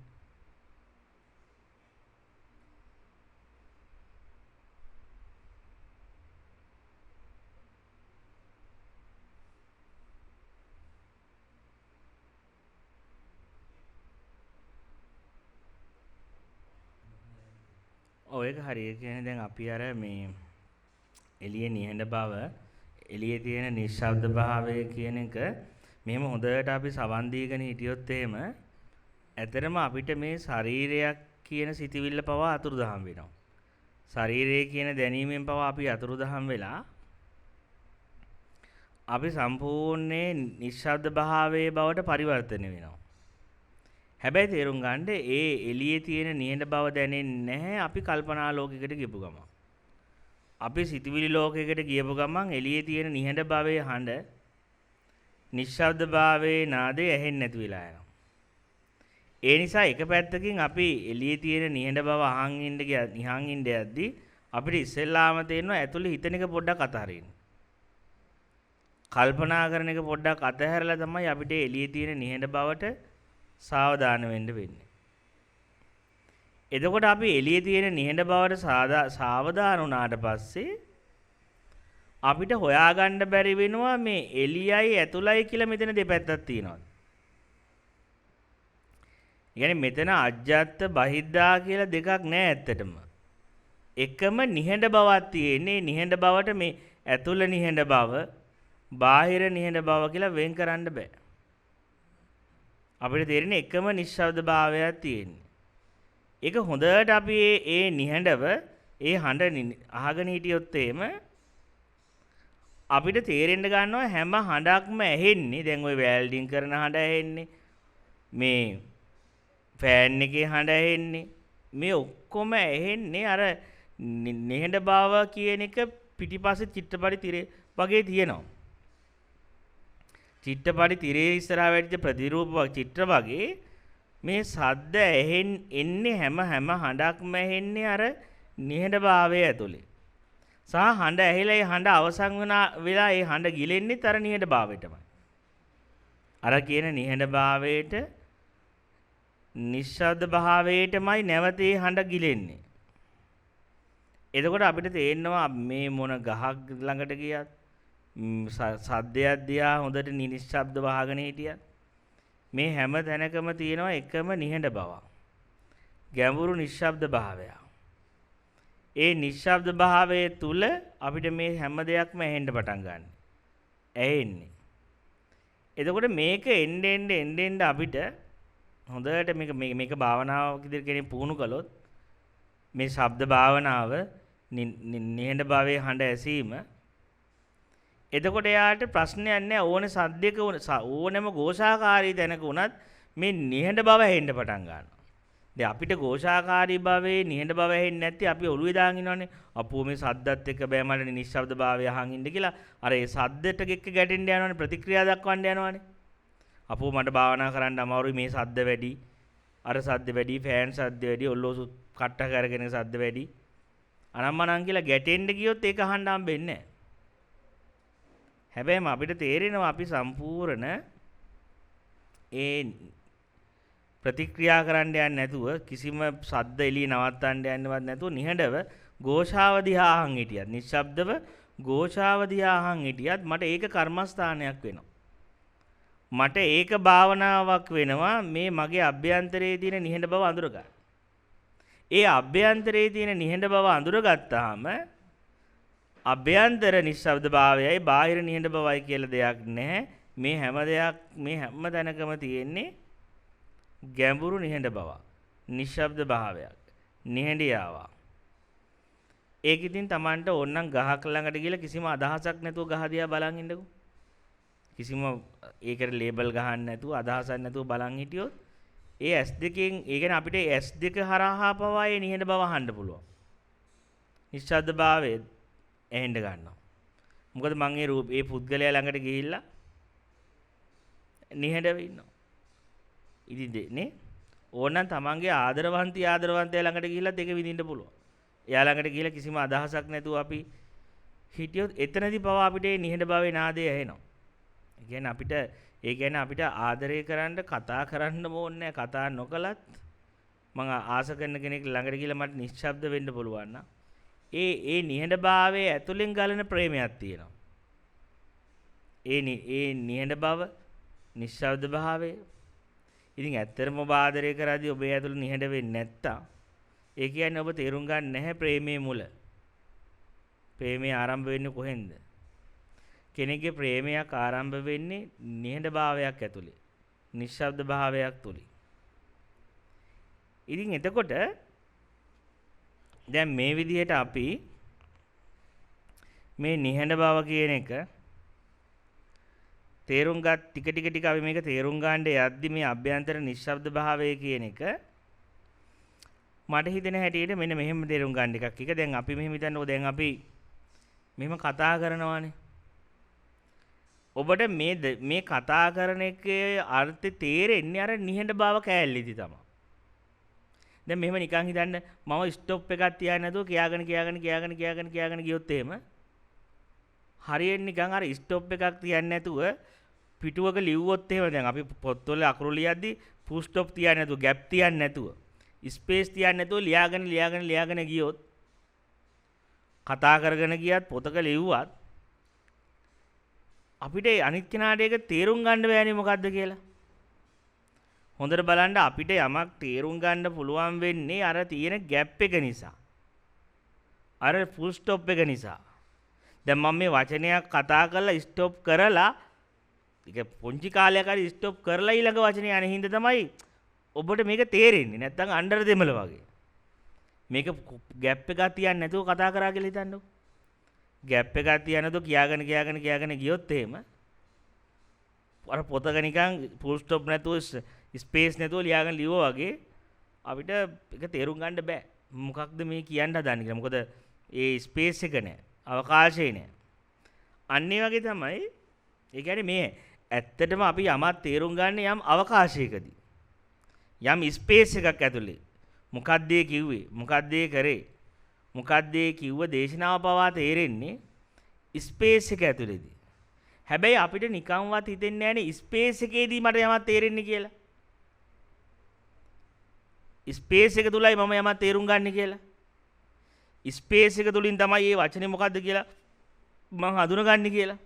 ඔය එක හරි. ඒ කියන්නේ දැන් අපි අර මේ එළියේ නිහඬ බව එළියේ තියෙන නිශ්ශබ්ද භාවය කියන එක මෙහෙම හොඳට අපි සවන් දීගෙන හිටියොත් එහෙම ඇතරම අපිට මේ ශරීරයක් කියන සිතිවිල්ල පවා අතුරුදහන් වෙනවා. ශරීරය කියන දැනීමෙන් පවා අපි අතුරුදහන් වෙලා අපි සම්පූර්ණයෙන් නිශ්ශබ්ද භාවයේ බවට පරිවර්තනය වෙනවා. හැබැයි තේරුම් ගන්න ඒ එළියේ තියෙන නිහඬ බව දැනෙන්නේ නැහැ අපි කල්පනා ලෝකයකට ගියපු ගමන්. අපි සිතුවිලි ලෝකයකට ගියපු ගමන් එළියේ තියෙන නිහඬ භවයේ හඬ නිශ්ශබ්ද භාවයේ නාදය ඇහෙන්නේ නැති වෙලා යනවා. ඒ නිසා එක පැත්තකින් අපි එළියේ තියෙන නිහඬ බව අහන් ඉන්න යද්දී අපිට ඉස්සෙල්ලාම තේරෙනවා ඇතුලේ හිතන එක පොඩ්ඩක් අතහරින්න. කල්පනා කරන එක පොඩ්ඩක් අතහැරලා තමයි අපිට එළියේ තියෙන නිහඬ බවට සාවධාන වෙන්න වෙන්නේ. එතකොට අපි එළියේ තියෙන නිහඬ බවට සාවධාන වුණාට පස්සේ අපිට හොයාගන්න බැරි වෙනවා මේ එළියයි ඇතුළයි කියලා මෙතන දෙපැත්තක් තියෙනවා. يعني මෙතන අජ්ජත් බහිද්දා කියලා දෙකක් නෑ ඇත්තටම. එකම නිහඬ බවක් තියෙන්නේ. නිහඬ බවට මේ ඇතුළ නිහඬ බව, බාහිර නිහඬ බව කියලා වෙන් කරන්න බෑ. අපිට තේරෙන්නේ එකම නිශ්ශබ්ද භාවයක් තියෙන්නේ. ඒක හොඳට අපි ඒ නිහඬව ඒ හඬ අහගෙන හිටියොත් එහෙම අපිට තේරෙන්න ගන්නවා හැම හඬක්ම ඇහෙන්නේ. දැන් ওই වැල්ඩින් කරන හඬ ඇහෙන්නේ. මේ ෆෑන් එකේ හඬ ඇහෙන්නේ. මේ ඔක්කොම ඇහෙන්නේ අර නිහඬ බව කියන එක පිටිපස්සේ චිත්‍රපටි තිරේ වගේ තියෙනවා. චිත්‍රපටි තිරේ ඉස්සරහා වැඩිච්ච ප්‍රතිරූප චිත්‍ර වගේ මේ සද්ද එන්නේ හැම හඬක්ම ඇහෙන්නේ අර නිහඬ භාවය ඇතුලේ. සහ හඬ ඇහිලා ඒ හඬ අවසන් වෙලා ඒ හඬ ගිලෙන්නේ අර නිහඬ භාවයටමයි. අර කියන නිහඬ භාවයට නිශ්ශබ්ද භාවයටමයි නැවත ඒ හඬ ගිලෙන්නේ. එතකොට අපිට තේරෙනවා මේ මොන ගහක් ළඟට ගියත් සද්දයක් දිහා හොඳට නිශ්ශබ්ද වහගෙන හිටියත් මේ හැම තැනකම තියෙනවා එකම නිහඬ බවක්. ගැඹුරු නිශ්ශබ්ද භාවය. ඒ නිශ්ශබ්ද භාවයේ තුල අපිට මේ හැම දෙයක්ම ඇහෙන්න පටන් ගන්න. ඇහෙන්නේ. එතකොට මේක එන්න අපිට හොඳට මේක භාවනාවක් විදිහට කෙනෙක් පුහුණු කළොත් මේ ශබ්ද භාවනාව නිහඬ භාවයේ හඬ ඇසීම එතකොට එයාට ප්‍රශ්නයක් නැහැ ඕනේ සද්දයක ඕනෑම ഘോഷාකාරී තැනක වුණත් මේ නිහඬ බව ඇහෙන්න පටන් ගන්නවා. දැන් අපිට ഘോഷාකාරී භාවයේ නිහඬ බව ඇහෙන්නේ නැති අපි ඔළුවේ දාගෙන ඉන්නවනේ. අපෝ මේ සද්දත් එක්ක බෑ මට නිශ්ශබ්ද භාවය අහන් ඉන්න කියලා. අර ඒ සද්දෙට එක්ක ගැටෙන්න යනවනේ ප්‍රතික්‍රියා දක්වන්න යනවනේ. අපෝ මට භාවනා කරන්න අමාරුයි මේ සද්ද වැඩි. අර සද්ද වැඩි, ෆෑන් සද්ද වැඩි, ඔල්ලෝසු කට්ට කරගෙන සද්ද වැඩි. අනම්මනම් කියලා ගැටෙන්න ගියොත් ඒක අහන්න හම්බෙන්නේ නැහැ. හැබැයිම අපිට තේරෙනවා අපි සම්පූර්ණ ඒ ප්‍රතික්‍රියා කරන්න යන්නේ නැතුව කිසිම ශබ්ද එළිය නවත්තන්න යන්නවත් නැතුව නිහඬව ഘോഷාව දිහා අහන් හිටියත් නිශ්ශබ්දව ഘോഷාව දිහා අහන් හිටියත් මට ඒක කර්මස්ථානයක් වෙනවා. මට ඒක භාවනාවක් වෙනවා මේ මගේ අභ්‍යන්තරයේ තියෙන නිහඬ බව අඳුර ගන්න. ඒ අභ්‍යන්තරයේ තියෙන නිහඬ බව අඳුරගත්තාම අභ්‍යන්තර නිශ්ශබ්ද භාවයයි බාහිර නිහඬ බවයි කියලා දෙයක් නැහැ. මේ හැම තැනකම තියෙන්නේ ගැඹුරු නිහඬ බව. නිශ්ශබ්ද භාවයක්. නිහඬියාවක්. ඒක ඉතින් Tamanට ඕනනම් ගහක් ළඟට ගිහලා කිසිම අදහසක් නැතුව ගහ දිහා බලන් ඉන්නකෝ. කිසිම ඒකට ලේබල් ගහන්න නැතුව අදහසක් නැතුව බලන් හිටියොත් ඒ S2කින් ඒ කියන්නේ අපිට S2 හරහා පවා ඒ නිහඬ බව අහන්න පුළුවන්. නිශ්ශබ්ද භාවයේ ඇහෙන්න ගන්නවා. මොකද මම ඒ පුද්ගලයා ළඟට ගිහිල්ලා නිහඬව ඉන්නවා. ඉතින් නේ ඕනනම් තමන්ගේ ආදරවන්තයා ළඟට ගිහිල්ලා ඒක විඳින්න පුළුවන්. එයා ළඟට ගිහිල්ලා කිසිම අදහසක් නැතුව අපි හිටියොත් එතනදී පවා අපිට මේ නිහඬ භාවයේ නාදය ඇහෙනවා. ඒ කියන්නේ අපිට ආදරය කරන්න කතා කරන්න ඕනේ නැහැ. කතා නොකලත් මම ආස කරන කෙනෙක් ළඟට ගිහිල්ලා මට නිශ්ශබ්ද වෙන්න පුළුවන් නම් ඒ නිහඬ භාවයේ ඇතුලෙන් ගලන ප්‍රේමයක් තියෙනවා. ඒ නිහඬ බව නිශ්ශබ්ද භාවය. ඉතින් ඇත්තටම ඔබ ආදරය කරද්දී ඔබ ඒ ඇතුළේ නිහඬ වෙන්නේ නැත්තම් ඒ කියන්නේ ඔබ තේරුම් ගන්න නැහැ ප්‍රේමයේ මුල. ප්‍රේමය ආරම්භ වෙන්නේ කොහෙන්ද? කෙනෙක්ගේ ප්‍රේමයක් ආරම්භ වෙන්නේ නිහඬ භාවයක් ඇතුලේ. නිශ්ශබ්ද භාවයක් තුලින්. ඉතින් එතකොට දැන් මේ විදිහට අපි මේ නිහඬ බව කියන එක තේරුම් ටික අපි මේක තේරුම් ගන්න යද්දි මේ අභ්‍යන්තර නිශ්ශබ්ද භාවය කියන එක මට හිතෙන හැටියට මෙන්න මෙහෙම තේරුම් ගන්න එකක්. ඒක දැන් අපි මෙහෙම හිතන්නකෝ දැන් අපි මෙහෙම කතා කරනවානේ. ඔබට මේ කතා කරන එකේ අර්ථය තේරෙන්නේ අර නිහඬ බව කෑල්ලේදී තමයි. දැන් මෙහෙම නිකන් හිතන්න මම ස්ටොප් එකක් තියන්නේ නැතුව කියාගෙන ගියොත් එහෙම හරියෙන් නිකන් අර ස්ටොප් එකක් තියන්නේ නැතුව පිටුවක ලිව්වොත් එහෙම දැන් අපි පොත්වල අකුරු ලියද්දි ෆුල් ස්ටොප් තියන්නේ නැතුව ગેප් තියන්නේ නැතුව ස්පේස් තියන්නේ නැතුව ලියාගෙන ගියොත් කතා කරගෙන ගියත් පොතක ලිව්වත් අපිට අනිත් කෙනාට ඒක තේරුම් ගන්න බෑනේ මොකද්ද කියලා. හොඳට බලන්න අපිට යමක් තේරුම් ගන්න පුළුවන් වෙන්නේ අර තියෙන ગેප් එක නිසා. අර ෆුල් ස්ටොප් එක නිසා. දැන් මම මේ වචනයක් කතා කරලා ස්ටොප් කරලා ඒක පොන්චි කාලයක් හරි ස්ටොප් කරලා ඊළඟ වචනේ යන හින්දා තමයි ඔබට මේක තේරෙන්නේ. නැත්නම් අnder දෙමළ වගේ. මේක ગેප් එකක් තියන්නේ නැතුව කතා කරා කියලා හිතන්නකො. ગેප් එකක් තියන්නේ නැතුව කියාගෙන ගියොත් එහෙම අර පොතක නිකන් ෆුල් ස්ටොප් නැතුව ස්පේස් නැතුව ලියුවා වගේ අපිට ඒක තේරුම් ගන්න බෑ. මොකක්ද මේ කියන්න හදන්නේ කියලා. මොකද ඒ ස්පේස් එක නැහැ. අවකාශය නැහැ. අන්න ඒ වගේ තමයි. ඒ කියන්නේ මේ ඇත්තටම අපි යමක් තේරුම් ගන්න යම් අවකාශයකදී. යම් ස්පේස් එකක් ඇතුලේ. මොකක්ද ඒ කිව්වේ? මොකක්ද ඒ කරේ? මොකක්ද ඒ කිව්ව දේශනාව පවා තේරෙන්නේ ස්පේස් එක ඇතුලේදී. හැබැයි අපිට නිකන්වත් හිතෙන්නේ නැහැනේ ස්පේස් එකේදී මට යමක් තේරෙන්නේ කියලා. ස්පේස් එක තුලයි මම යමක් තේරුම් ගන්න කියලා. ස්පේස් එක තුලින් තමයි මේ වචනේ මොකද්ද කියලා මම හඳුනගන්නේ කියලා.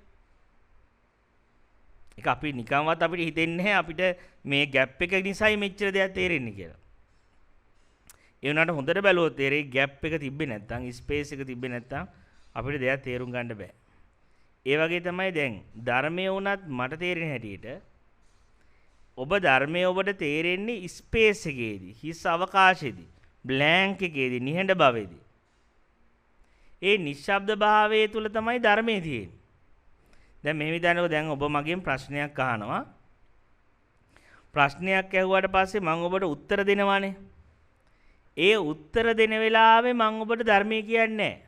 ඒක අපි නිකන්වත් අපිට හිතෙන්නේ නැහැ අපිට මේ ગેප් එක නිසායි මෙච්චර දෙයක් තේරෙන්නේ කියලා. ඒ වුණාට හොඳට බැලුවොත් තේරෙයි ગેප් එක තිබ්බේ නැත්නම් ස්පේස් එක තිබ්බේ නැත්නම් අපිට දෙයක් තේරුම් ගන්න බෑ. ඒ වගේ තමයි දැන් ධර්මයේ වුණත් මට තේරෙන හැටියට ඔබ ධර්මයේ ඔබට තේරෙන්නේ ස්පේස් එකේදී, හිස් අවකාශයේදී, බ්ලැන්ක් එකේදී, නිහඬ භවෙදී. ඒ නිශ්ශබ්ද භාවයේ තුල තමයි ධර්මයේ තියෙන්නේ. දැන් මේ විදිහට දැන් ඔබ මගෙන් ප්‍රශ්නයක් අහනවා. ප්‍රශ්නයක් ඇහුවාට පස්සේ මම ඔබට උත්තර දෙනවානේ. ඒ උත්තර දෙන වෙලාවේ මම ඔබට ධර්මයේ කියන්නේ නැහැ.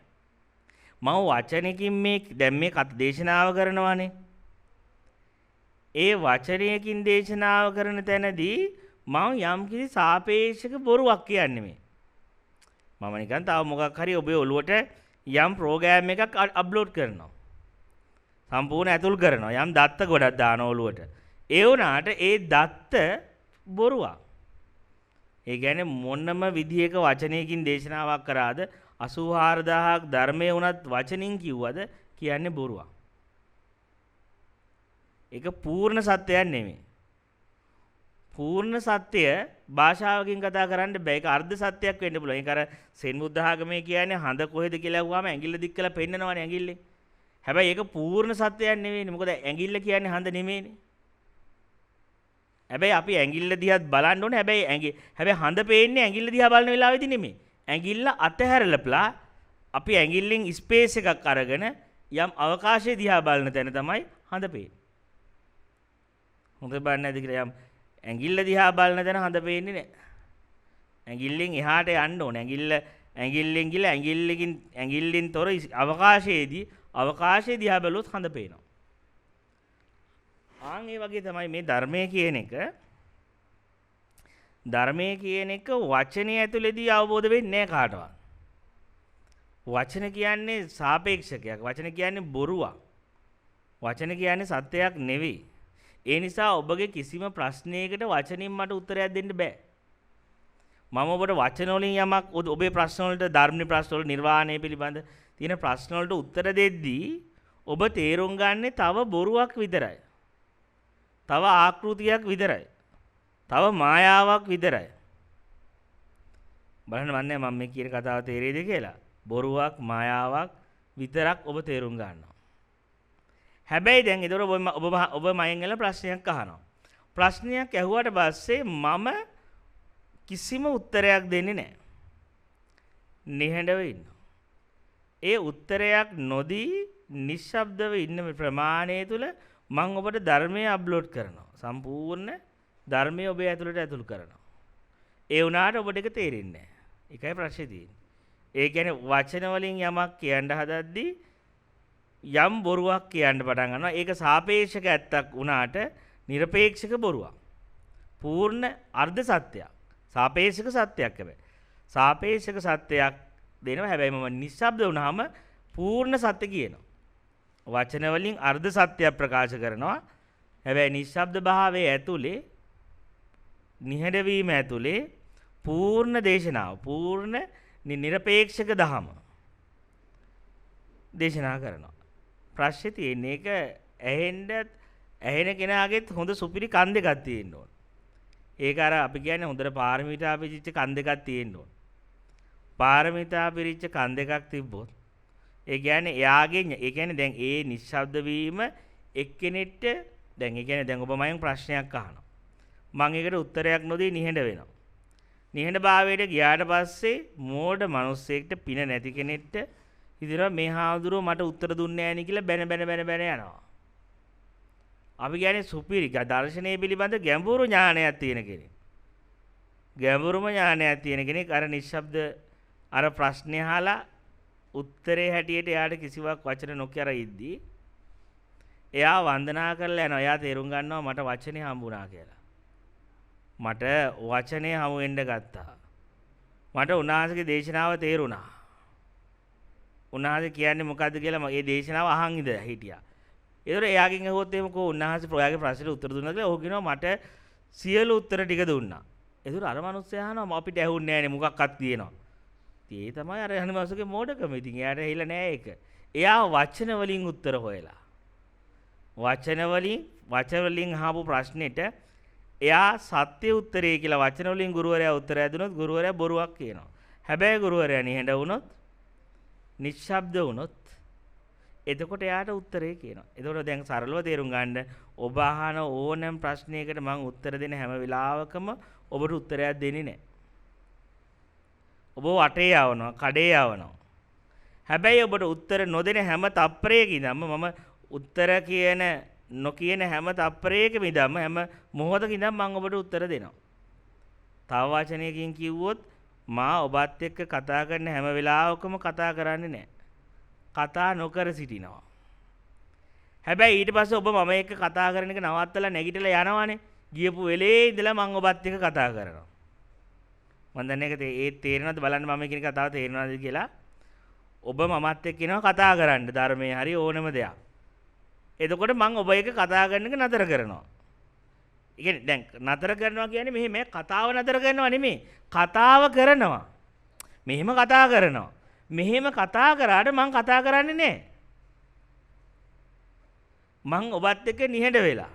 මම වචනකින් දැන් මේ දේශනාව කරනවානේ. ඒ වචනයකින් දේශනාව කරන තැනදී මම යම්කිසි සාපේක්ෂක බොරුවක් කියන්නේ මේ. මම නිකන් තව මොකක් හරි ඔබේ ඔළුවට යම් ප්‍රෝග්‍රෑම් එකක් අප්ලෝඩ් කරනවා. සම්පූර්ණ ඇතුල් කරනවා. යම් දත්ත ගොඩක් දාන ඔළුවට. ඒ වුණාට ඒ දත්ත බොරුවක්. ඒ කියන්නේ මොනම විදියක වචනයකින් දේශනාවක් කරාද 84000ක් ධර්මයේ වුණත් වචනින් කිව්වද කියන්නේ බොරුවක්. ඒක පූර්ණ සත්‍යයක් නෙමෙයි. පූර්ණ සත්‍ය භාෂාවකින් කතා කරන්න බෑ. ඒක අර්ධ සත්‍යයක් වෙන්න පුළුවන්. ඒක අර සෙන් බුද්ධ ආගමේ කියන්නේ හඳ කොහෙද කියලා අහුවාම ඇඟිල්ල දික් කළා පෙන්නනවනේ ඇඟිල්ලෙන්. හැබැයි ඒක පූර්ණ සත්‍යයක් නෙවෙයිනේ. මොකද ඇඟිල්ල කියන්නේ හඳ නෙමෙයිනේ. හැබැයි අපි ඇඟිල්ල දිහාත් බලන්න ඕනේ. හැබැයි හඳ පේන්නේ ඇඟිල්ල දිහා බලන වෙලාවෙදී නෙමෙයි. ඇඟිල්ල අතහැරලපලා අපි ඇඟිල්ලෙන් ස්පේස් එකක් අරගෙන යම් අවකාශය දිහා බලන තැන තමයි හඳ පේන්නේ. හොඳ බලන්න ඇති කියලා යම් ඇඟිල්ල දිහා බලන තැන හඳ පේන්නේ නැහැ. ඇඟිල්ලෙන් එහාට යන්න ඕනේ. ඇඟිල්ලෙන් ගිහලා ඇඟිල්ලෙන් තොර අවකාශයේ දිහා බැලුවොත් හඳ පේනවා. ආන් ඒ වගේ තමයි මේ ධර්මයේ කියන එක. ධර්මයේ කියන එක වචනය ඇතුළේදී අවබෝධ වෙන්නේ නැහැ කාටවත්. වචන කියන්නේ සාපේක්ෂකයක්. වචන කියන්නේ බොරුවක්. වචන කියන්නේ සත්‍යයක් නෙවෙයි. ඒ නිසා ඔබගේ කිසිම ප්‍රශ්නයකට වචනින් මට උත්තරයක් දෙන්න බෑ. මම ඔබට වචන වලින් යමක් ඔබේ ප්‍රශ්න වලට ධර්මයේ ප්‍රශ්න වල නිර්වාණය පිළිබඳ තියෙන ප්‍රශ්න වලට උත්තර දෙද්දී ඔබ තේරුම් ගන්නේ තව බොරුවක් විතරයි. තව ආකෘතියක් විතරයි. තව මායාවක් විතරයි. බලන්න මන්නේ මම මේ කියන කතාව තේරෙයිද කියලා. බොරුවක් මායාවක් විතරක් ඔබ තේරුම් ගන්නවා. හැබැයි දැන් ඒතර ඔබ මයෙන් ගල ප්‍රශ්නයක් අහනවා. ප්‍රශ්නයක් ඇහුවට පස්සේ මම කිසිම උත්තරයක් දෙන්නේ නැහැ. නිහඬව ඉන්නවා. ඒ උත්තරයක් නොදී නිශ්ශබ්දව ඉන්න ප්‍රමාණය තුල මම ඔබට ධර්මයේ අප්ලෝඩ් කරනවා. සම්පූර්ණ ධර්මයේ ඔබේ ඇතුළට ඇතුල් කරනවා. ඒ වුණාට ඔබට ඒක තේරෙන්නේ නැහැ. ඒකයි ප්‍රශ්නේ තියෙන්නේ. ඒ කියන්නේ වචන වලින් යමක් කියන්න හදද්දී යම් බොරුවක් කියන්න පටන් ගන්නවා. ඒක සාපේක්ෂක ඇත්තක් වුණාට নিরপেক্ষක බොරුවක්. පූර්ණ අර්ධ සත්‍යයක්. සාපේක්ෂක සත්‍යයක් හැබැයි. සාපේක්ෂක සත්‍යයක් දෙනවා. හැබැයි මම නිශ්ශබ්ද වුණාම පූර්ණ සත්‍ය කියනවා. වචන වලින් අර්ධ සත්‍යයක් ප්‍රකාශ කරනවා. හැබැයි නිශ්ශබ්ද භාවයේ ඇතුලේ නිහඬ වීම ඇතුලේ පූර්ණ දේශනාව, පූර්ණ নিরপেক্ষක දහම දේශනා කරනවා. ප්‍රශ්නේ තියෙන්නේ ඒක ඇහෙන කෙනාගෙත් හොඳ සුපිරි කන් දෙකක් තියෙන්න ඕන. ඒක අර අපි කියන්නේ හොඳට පාරමිතා පිරිච්ච කන් දෙකක් තියෙන්න ඕන. පාරමිතා පිරිච්ච කන් දෙකක් තිබ්බොත් ඒ කියන්නේ ඒ කියන්නේ දැන් ඒ නිශ්ශබ්ද වීම එක්කෙනෙක්ට දැන් ඒ කියන්නේ දැන් ඔබ මගෙන් ප්‍රශ්නයක් අහනවා. මම ඒකට උත්තරයක් නොදී නිහඬ වෙනවා. නිහඬ භාවයට ගියාට පස්සේ මෝඩ මිනිස්සෙක්ට පින නැති කෙනෙක්ට ඉතින් මේ හාමුදුරුවෝ මට උත්තර දුන්නේ නැහැ නේ කියලා බැන යනවා. අපි කියන්නේ සුපිරි දර්ශනය පිළිබඳ ගැඹුරු ඥානයක් තියෙන කෙනෙක්. ගැඹුරුම ඥානයක් තියෙන කෙනෙක් අර නිශ්ශබ්ද අර ප්‍රශ්නේ අහලා උත්තරේ හැටියට එයාට කිසිවක් වචන නොකර ඉද්දී එයා වන්දනා කරලා යනවා. එයා තේරුම් ගන්නවා මට වචනේ හම්බුණා කියලා. මට වචනේ හමු වෙන්න ගත්තා. මට උන්වහන්සේගේ දේශනාව තේරුණා. උන්වහන්සේ කියන්නේ මොකද්ද කියලා මම ඒ දේශනාව අහන් ඉඳලා හිටියා. ඒතර එයාගෙන් අහුවොත් එහෙම කො උන්වහන්සේ ඔයාගේ ප්‍රශ්නෙට උත්තර දුන්නා කියලා. ඔහු කියනවා මට සියලු උත්තර ටික දුන්නා. ඒතර අර මිනිස්සයා අහනවා අපිට ඇහුන්නේ නැහැ නේ මොකක්වත් තියෙනවා. ඒ තමයි අර හනුමාසගේ මෝඩකම. ඉතින් එයාට ඇහිලා නැහැ ඒක. එයා වචන වලින් උත්තර හොයලා. වචන වලින් අහපු ප්‍රශ්නෙට එයා සත්‍ය උත්තරේ කියලා වචන වලින් ගුරුවරයා උත්තරය දුනොත් ගුරුවරයා බොරුවක් කියනවා. හැබැයි ගුරුවරයා නිහඬ වුණොත් නිශ්ශබ්ද වුණොත් එතකොට එයාට උත්තරේ කියනවා. එතකොට දැන් සරලව තේරුම් ගන්න ඔබ අහන ඕනෑම ප්‍රශ්නයකට මම උත්තර දෙන හැම වෙලාවකම ඔබට උත්තරයක් දෙන්නේ නැහැ. ඔබ වටේ යවනවා, කඩේ යවනවා. හැබැයි ඔබට උත්තර නොදෙන හැම තප්පරයකින්ම මම උත්තර නොකියන හැම තප්පරයකම ඉඳන්ම හැම මොහොතකින්ම මම ඔබට උත්තර දෙනවා. තව වචනයකින් කිව්වොත් මා ඔබත් එක්ක කතා කරන හැම වෙලාවකම කතා කරන්නේ නැහැ. කතා නොකර සිටිනවා. හැබැයි ඊට පස්සේ ඔබ මම එක්ක කතා කරන එක නවත්තලා නැගිටලා යනවානේ. ගියපු වෙලේ ඉඳලා මම ඔබත් එක්ක කතා කරනවා. මම දන්නේ ඒක තේරෙනවද බලන්න මම කියන කතාව තේරෙනවද කියලා. ඔබ මමත් එක්ක එනවා කතා කරන්න ධර්මයේ හරි ඕනම දෙයක්. එතකොට මම ඔබ එක්ක කතා කරන එක නතර කරනවා. ඒ කියන්නේ දැන් නතර කරනවා කියන්නේ මෙහෙම කතාව නතර කරනවා නෙමෙයි. කතාව කරනවා. මෙහෙම කතා කරනවා. මෙහෙම කතා කරාට මම කතා කරන්නේ නැහැ. මං ඔබත් එක්ක නිහඬ වෙලා.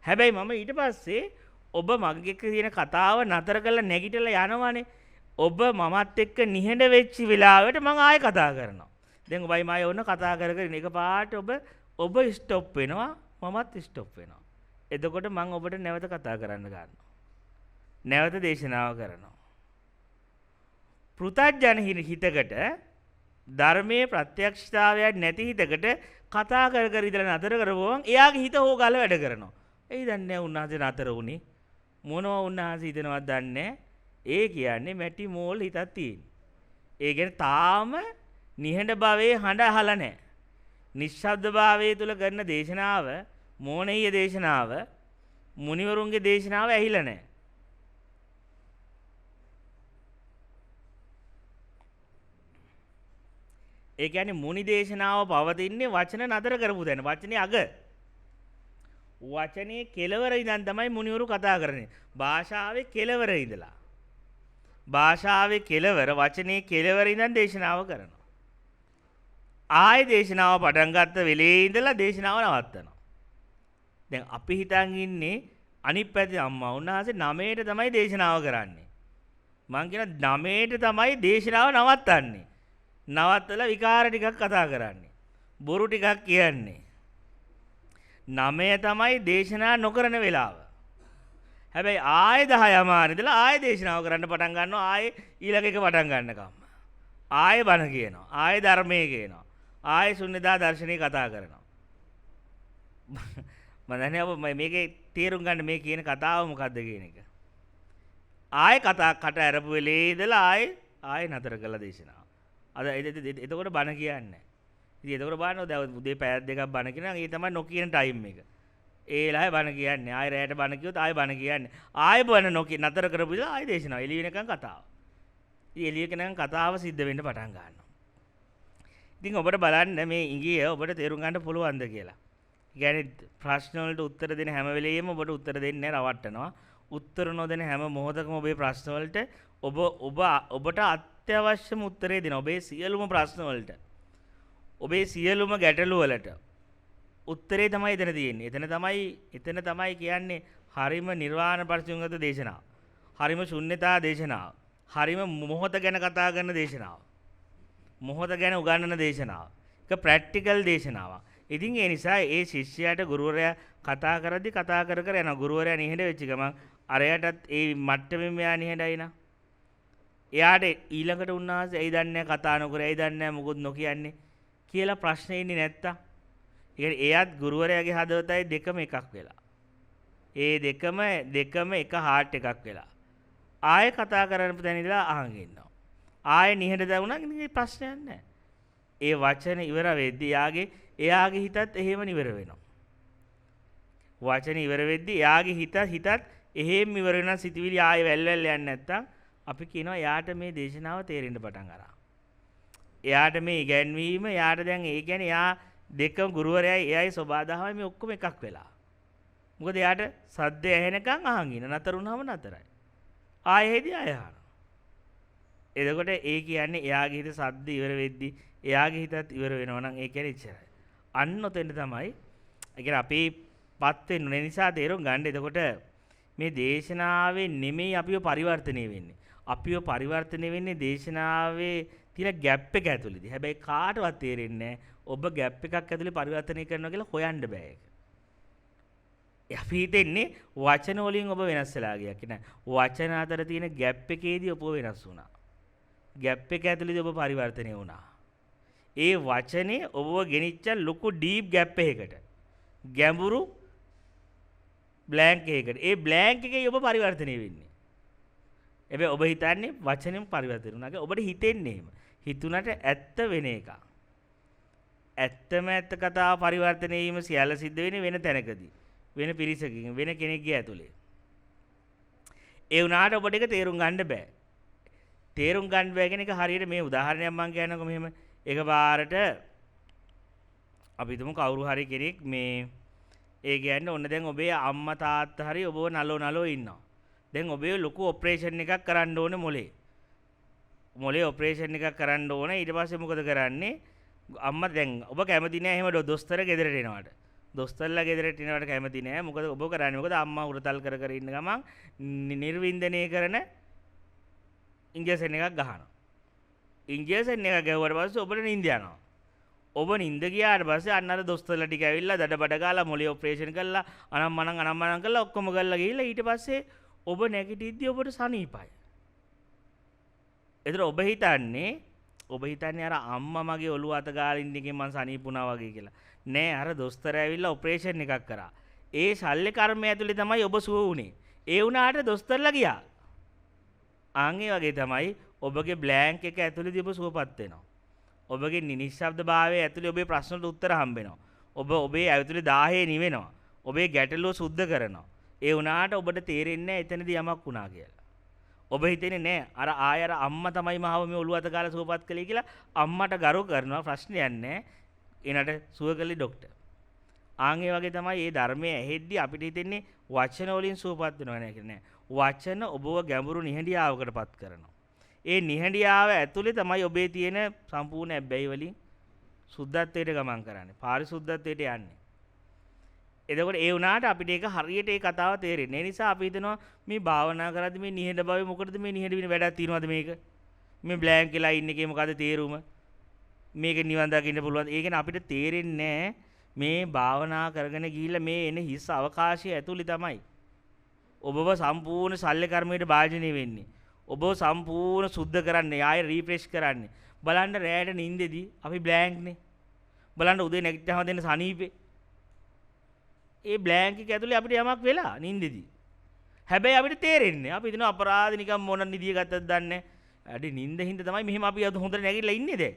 හැබැයි මම ඊට පස්සේ ඔබ මගේ එක්ක තියෙන කතාව නතර කරලා නැගිටලා යනවානේ. ඔබ මමත් එක්ක නිහඬ වෙච්ච වෙලාවට මං ආයෙ කතා කරනවා. දැන් ඔබයි මායි ඕන කතා කරගෙන එකපාරට ඔබ ස්ටොප් වෙනවා මමත් ස්ටොප් වෙනවා. එතකොට මං ඔබට නැවත කතා කරන්න ගන්නවා. නැවත දේශනාව කරනවා. පෘථග්ජන හිතකට ධර්මයේ ප්‍රත්‍යක්ෂතාවයක් නැති හිතකට කතා කර ඉඳලා නතර කරපුවම එයාගේ හිත හොගාල වැඩ කරනවා. එයි දන්නේ උන්වහන්සේ නතර වුණේ. මොනවා උන්වහන්සේ හිතනවද දන්නේ. ඒ කියන්නේ මැටි මෝල් හිතක් තියෙන. ඒ කියන්නේ තාම නිහඬ භවයේ හඬ අහලා නැහැ. නිශ්ශබ්ද භාවයේ තුල කරන දේශනාව මෝණීය දේශනාව මුනිවරුන්ගේ දේශනාව ඇහිලා නැහැ. ඒ කියන්නේ මුනි දේශනාව පවතින්නේ වචන නතර කරපු දැන. වචනේ අග. වචනේ කෙලවර ඉඳන් තමයි මුනිවරු කතා කරන්නේ. භාෂාවේ කෙලවර ඉඳලා. භාෂාවේ කෙලවර වචනේ කෙලවර ඉඳන් දේශනාව කරනවා. ආයේ දේශනාව පටන් ගත්ත වෙලේ ඉඳලා දේශනාව නවත්තනවා. දැන් අපි හිතන් ඉන්නේ අනිත් පැත්තේ අම්මා උන්වහන්සේ 9ට තමයි දේශනාව කරන්නේ. මං කියන 9ට තමයි දේශනාව නවත්තන්නේ. නවත්තලා විකාර ටිකක් කතා කරන්නේ. බොරු ටිකක් කියන්නේ. 9 තමයි දේශනා නොකරන වෙලාව. හැබැයි ආයෙ 10 මාර ඉඳලා ආයෙ දේශනාව කරන්න පටන් ගන්නවා. ආයෙ ඊළඟ එක පටන් ගන්නකම්. ආයෙ බණ කියනවා. ආයෙ ධර්මයේ කියනවා. ආයෙ ශුන්‍යතා දර්ශනේ කතා කරනවා. මම දන්නේ ඔබ මේකේ තේරුම් ගන්න මේ කියන කතාව මොකද්ද කියන එක. ආයෙ කට ඇරපු වෙලේ ඉඳලා ආයෙ නතර කළා දේශනාව. අද එතකොට බණ කියන්නේ. ඉතින් එතකොට බලන්න දැන් උදේ පැය දෙකක් බණ කියනවා. ඒ තමයි නොකියන ටයිම් එක. ඒ වෙලාවේ බණ කියන්නේ. ආයෙ රැයට බණ කිව්වොත් ආයෙ බණ කියන්නේ. ආයෙ බණ නොකිය නතර කරපු ඉතින් ආයෙ දේශනාව. එළිය වෙනකන් කතාව. ඉතින් එළිය වෙනකන් කතාව සිද්ධ වෙන්න පටන් ගන්නවා. ඉතින් ඔබට බලන්න මේ ඉංගිය ඔබට තේරුම් ගන්න පුළුවන්ද කියලා. ඒ කියන්නේ ප්‍රශ්න වලට උත්තර දෙන හැම වෙලෙම ඔබට උත්තර දෙන්නේ රවට්ටනවා. උත්තර නොදෙන හැම මොහොතකම ඔබේ ප්‍රශ්න වලට ඔබට අත්‍යවශ්‍යම උත්තරේ දෙනවා. ඔබේ සියලුම ප්‍රශ්න වලට. ඔබේ සියලුම ගැටලු වලට උත්තරේ තමයි එතන තියෙන්නේ. එතන තමයි කියන්නේ හරිම නිර්වාණ පරිසංගත දේශනාව. හරිම ශුන්‍යතා දේශනාව. හරිම මොහොත ගැන කතා කරන දේශනාව. මොහොත ගැන උගන්වන දේශනාව. ඒක ප්‍රැක්ටිකල් දේශනාවක්. ඉතින් ඒ නිසා ඒ ශිෂ්‍යයාට ගුරුවරයා කතා කරද්දි කතා කර යනවා. ගුරුවරයා නිහඬ වෙච්ච ගමන් අරයටත් ඒ මට්ටමෙන් මෙයා නිහඬයි නා. එයාට ඊළඟට උන්වහන්සේ ඇයි දන්නේ කතා නොකර ඇයි දන්නේ මොකොත් නොකියන්නේ කියලා ප්‍රශ්නේ ඉන්නේ නැත්තම්. ඒ කියන්නේ එයාත් ගුරුවරයාගේ හදවතයි දෙකම එකක් වෙලා. ඒ දෙකම එක හાર્ට් එකක් වෙලා. ආයෙ කතා කරන්න තැන ඉඳලා අහන් ඉන්නවා. ආයෙ නිහඬ දැවුණා ඉතින් ප්‍රශ්නයක් නැහැ. ඒ වචන ඉවර වෙද්දී එයාගේ හිතත් එහෙම ඉවර වෙනවා. වචන ඉවර වෙද්දී එයාගේ හිතත් එහෙම ඉවර වෙනවා. සිතවිලි ආයෙ වැල් යන්නේ නැත්තම් අපි කියනවා එයාට මේ දේශනාව තේරෙන්න පටන් අරන්. එයාට මේ ඉගැන්වීම එයාට දැන් ඒ කියන්නේ එයා දෙකම ගුරුවරයයි එයයි සබාදාමයි මේ ඔක්කොම එකක් වෙලා. මොකද එයාට සද්ද ඇහෙනකන් අහන් ඉන්න. නතර වුණාම නතරයි. ආයෙදී අහනවා. එතකොට ඒ කියන්නේ එයාගේ හිත සද්ද ඉවර වෙද්දී එයාගේ හිතත් ඉවර වෙනවා නම් ඒ කියන්නේ ඉච්චරයි. අන්න ඔතෙන් තමයි ඒ කියන්නේ අපි පත් වෙන්නේ නිසා තේරුම් ගන්න. එතකොට මේ දේශනාවේ නෙමෙයි අපිව පරිවර්තනය වෙන්නේ. අපිව පරිවර්තනය වෙන්නේ දේශනාවේ තියෙන ગેප් එක ඇතුළේදී. හැබැයි කාටවත් තේරෙන්නේ නැහැ ඔබ ગેප් එකක් ඇතුලේ පරිවර්තනය කරනවා කියලා හොයන්න බෑ ඒක. අපි හිතන්නේ වචන වලින් ඔබ වෙනස් වෙලා ගියා කියලා. වචන අතර තියෙන ગેප් එකේදී ඔබ වෙනස් වුණා. ગેප් එක ඇතුළේදී ඔබ පරිවර්තනය වුණා. ඒ වචනේ ඔබව ගෙනිච්ච ලොකු ඩීප් ગેප් එකකට. ගැඹුරු බ්ලැන්ක් එකකට. ඒ බ්ලැන්ක් එකේ ඔබ පරිවර්තනය වෙන්නේ. හැබැයි ඔබ හිතන්නේ වචනෙන් පරිවර්තන වුණා. ඔබට හිතෙන්නේ එහෙම. හිතුණට ඇත්ත වෙන එක. ඇත්තම ඇත්ත කතාව පරිවර්තනය වීම සියල්ල සිද්ධ වෙන්නේ වෙන තැනකදී. වෙන පිරිසකින් වෙන කෙනෙක්ගේ ඇතුලේ. ඒ වුණාට ඔබට ඒක තේරුම් ගන්න බෑ. තේරුම් ගන්න බෑ කියන එක හරියට මේ උදාහරණයක් මම කියන්නකො මෙහෙම එකපාරට අපි හිතමු කවුරු හරි කෙනෙක් මේ ඒ කියන්නේ ඔන්න දැන් ඔබේ අම්මා තාත්තා හරි ඔබව නලෝ ඉන්නවා. දැන් ඔබේ ලොකු ඔපරේෂන් එකක් කරන්න ඕනේ මොලේ. මොලේ ඔපරේෂන් එකක් කරන්න ඕනේ. ඊට පස්සේ මොකද කරන්නේ? අම්මා දැන් ඔබ කැමති නෑ එහෙම දොස්තර ගෙදරට එනවට. දොස්තරලා ගෙදරට එනවට කැමති නෑ. මොකද ඔබ කරන්නේ මොකද අම්මා උරතල් කර ඉන්න ගමන් නිර්වින්දනය කරන ඉන්ජෙක්ෂන් එකක් ගහනවා. ඉන්ජෙක්ෂන් එක ගැහුවට පස්සේ ඔබට නිින්ද යනවා. ඔබ නිින්ද ගියාට පස්සේ අන්න අර දොස්තරලා ටික ඇවිල්ලා දඩබඩ ගාලා මොලේ ඔපරේෂන් කරලා අනම්මනම් කරලා ඔක්කොම කරලා ගිහිල්ලා ඊට පස්සේ ඔබ නැගිටිද්දී ඔබට සනීපයි. ඒතර ඔබ හිතන්නේ අර අම්මා මගේ ඔළුව අත ගාලා ඉන්න එකෙන් මං සනීපුණා වගේ කියලා. නෑ අර දොස්තර ඇවිල්ලා ඔපරේෂන් එකක් කරා. ඒ ශල්‍ය කර්මය ඇතුලේ තමයි ඔබ සුව වුනේ. ඒ වුණාට දොස්තරලා ගියා. ආන් ඒ වගේ තමයි ඔබගේ බ්ලැන්ක් එක ඇතුලේදී ඔබ සුවපත් වෙනවා. ඔබගේ නිශ්ශබ්දභාවය ඇතුලේ ඔබේ ප්‍රශ්නට උත්තර හම්බ වෙනවා. ඔබේ ඇතුලේ දාහේ නිවෙනවා. ඔබේ ගැටලුව සුද්ධ කරනවා. ඒ වුණාට ඔබට තේරෙන්නේ නැහැ එතනදී යමක් වුණා කියලා. ඔබ හිතන්නේ නැහැ අර අම්මා තමයි මාව මේ ඔළුව අත ගාලා සුවපත් කළේ කියලා අම්මට ගරු කරනවා ප්‍රශ්නයක් නැහැ. එනට සුව කළේ ડોක්ටර්. ආන් ඒ වගේ තමයි මේ ධර්මයේ ඇහෙද්දී අපිට හිතෙන්නේ වචන වලින් සුවපත් වෙනවා නෑ. වචන ඔබව ගැඹුරු නිහඬියාවකටපත් කරනවා. ඒ නිහඬියාව ඇතුලේ තමයි ඔබේ තියෙන සම්පූර්ණ ඇබ්බැහි වලින් සුද්ධත්වයට ගමන් කරන්නේ. පාරිශුද්ධත්වයට යන්නේ. එතකොට ඒ වුණාට අපිට ඒක හරියට ඒ කතාව තේරෙන්නේ. ඒ නිසා අපි හිතනවා මේ භාවනා කරද්දී මේ නිහඬ බව මොකටද මේ නිහඬ වෙන වැඩක් තියනවද මේක? මේ බ්ලැන්ක් වෙලා ඉන්න එකේ මොකද තේරුම? මේක නිවන් දකින්න පුළුවන්. ඒ කියන්නේ අපිට තේරෙන්නේ මේ භාවනා කරගෙන ගිහිල්ලා මේ එන හිස් අවකාශය ඇතුලේ තමයි ඔබව සම්පූර්ණ ශල්‍ය කර්මයට භාජනය වෙන්නේ. ඔබව සම්පූර්ණ සුද්ධ කරන්නේ, ආයෙ රීෆ්‍රෙෂ් කරන්නේ. බලන්න රැයට නිින්දෙදී අපි බ්ලැන්ක්නේ. බලන්න උදේ නැගිට්ටාම දෙන්න සනීපේ. ඒ බ්ලැන්ක් එක ඇතුලේ අපිට යමක් වෙලා නිින්දෙදී. හැබැයි අපිට තේරෙන්නේ අපි හිතන අපරාධ නිකන් මොන නිදිය ගත්තද දන්නේ නැහැ. අඩි නිින්ද හින්දා තමයි මෙහෙම අපි අද හොඳට නැගිටලා ඉන්නේ දැන්.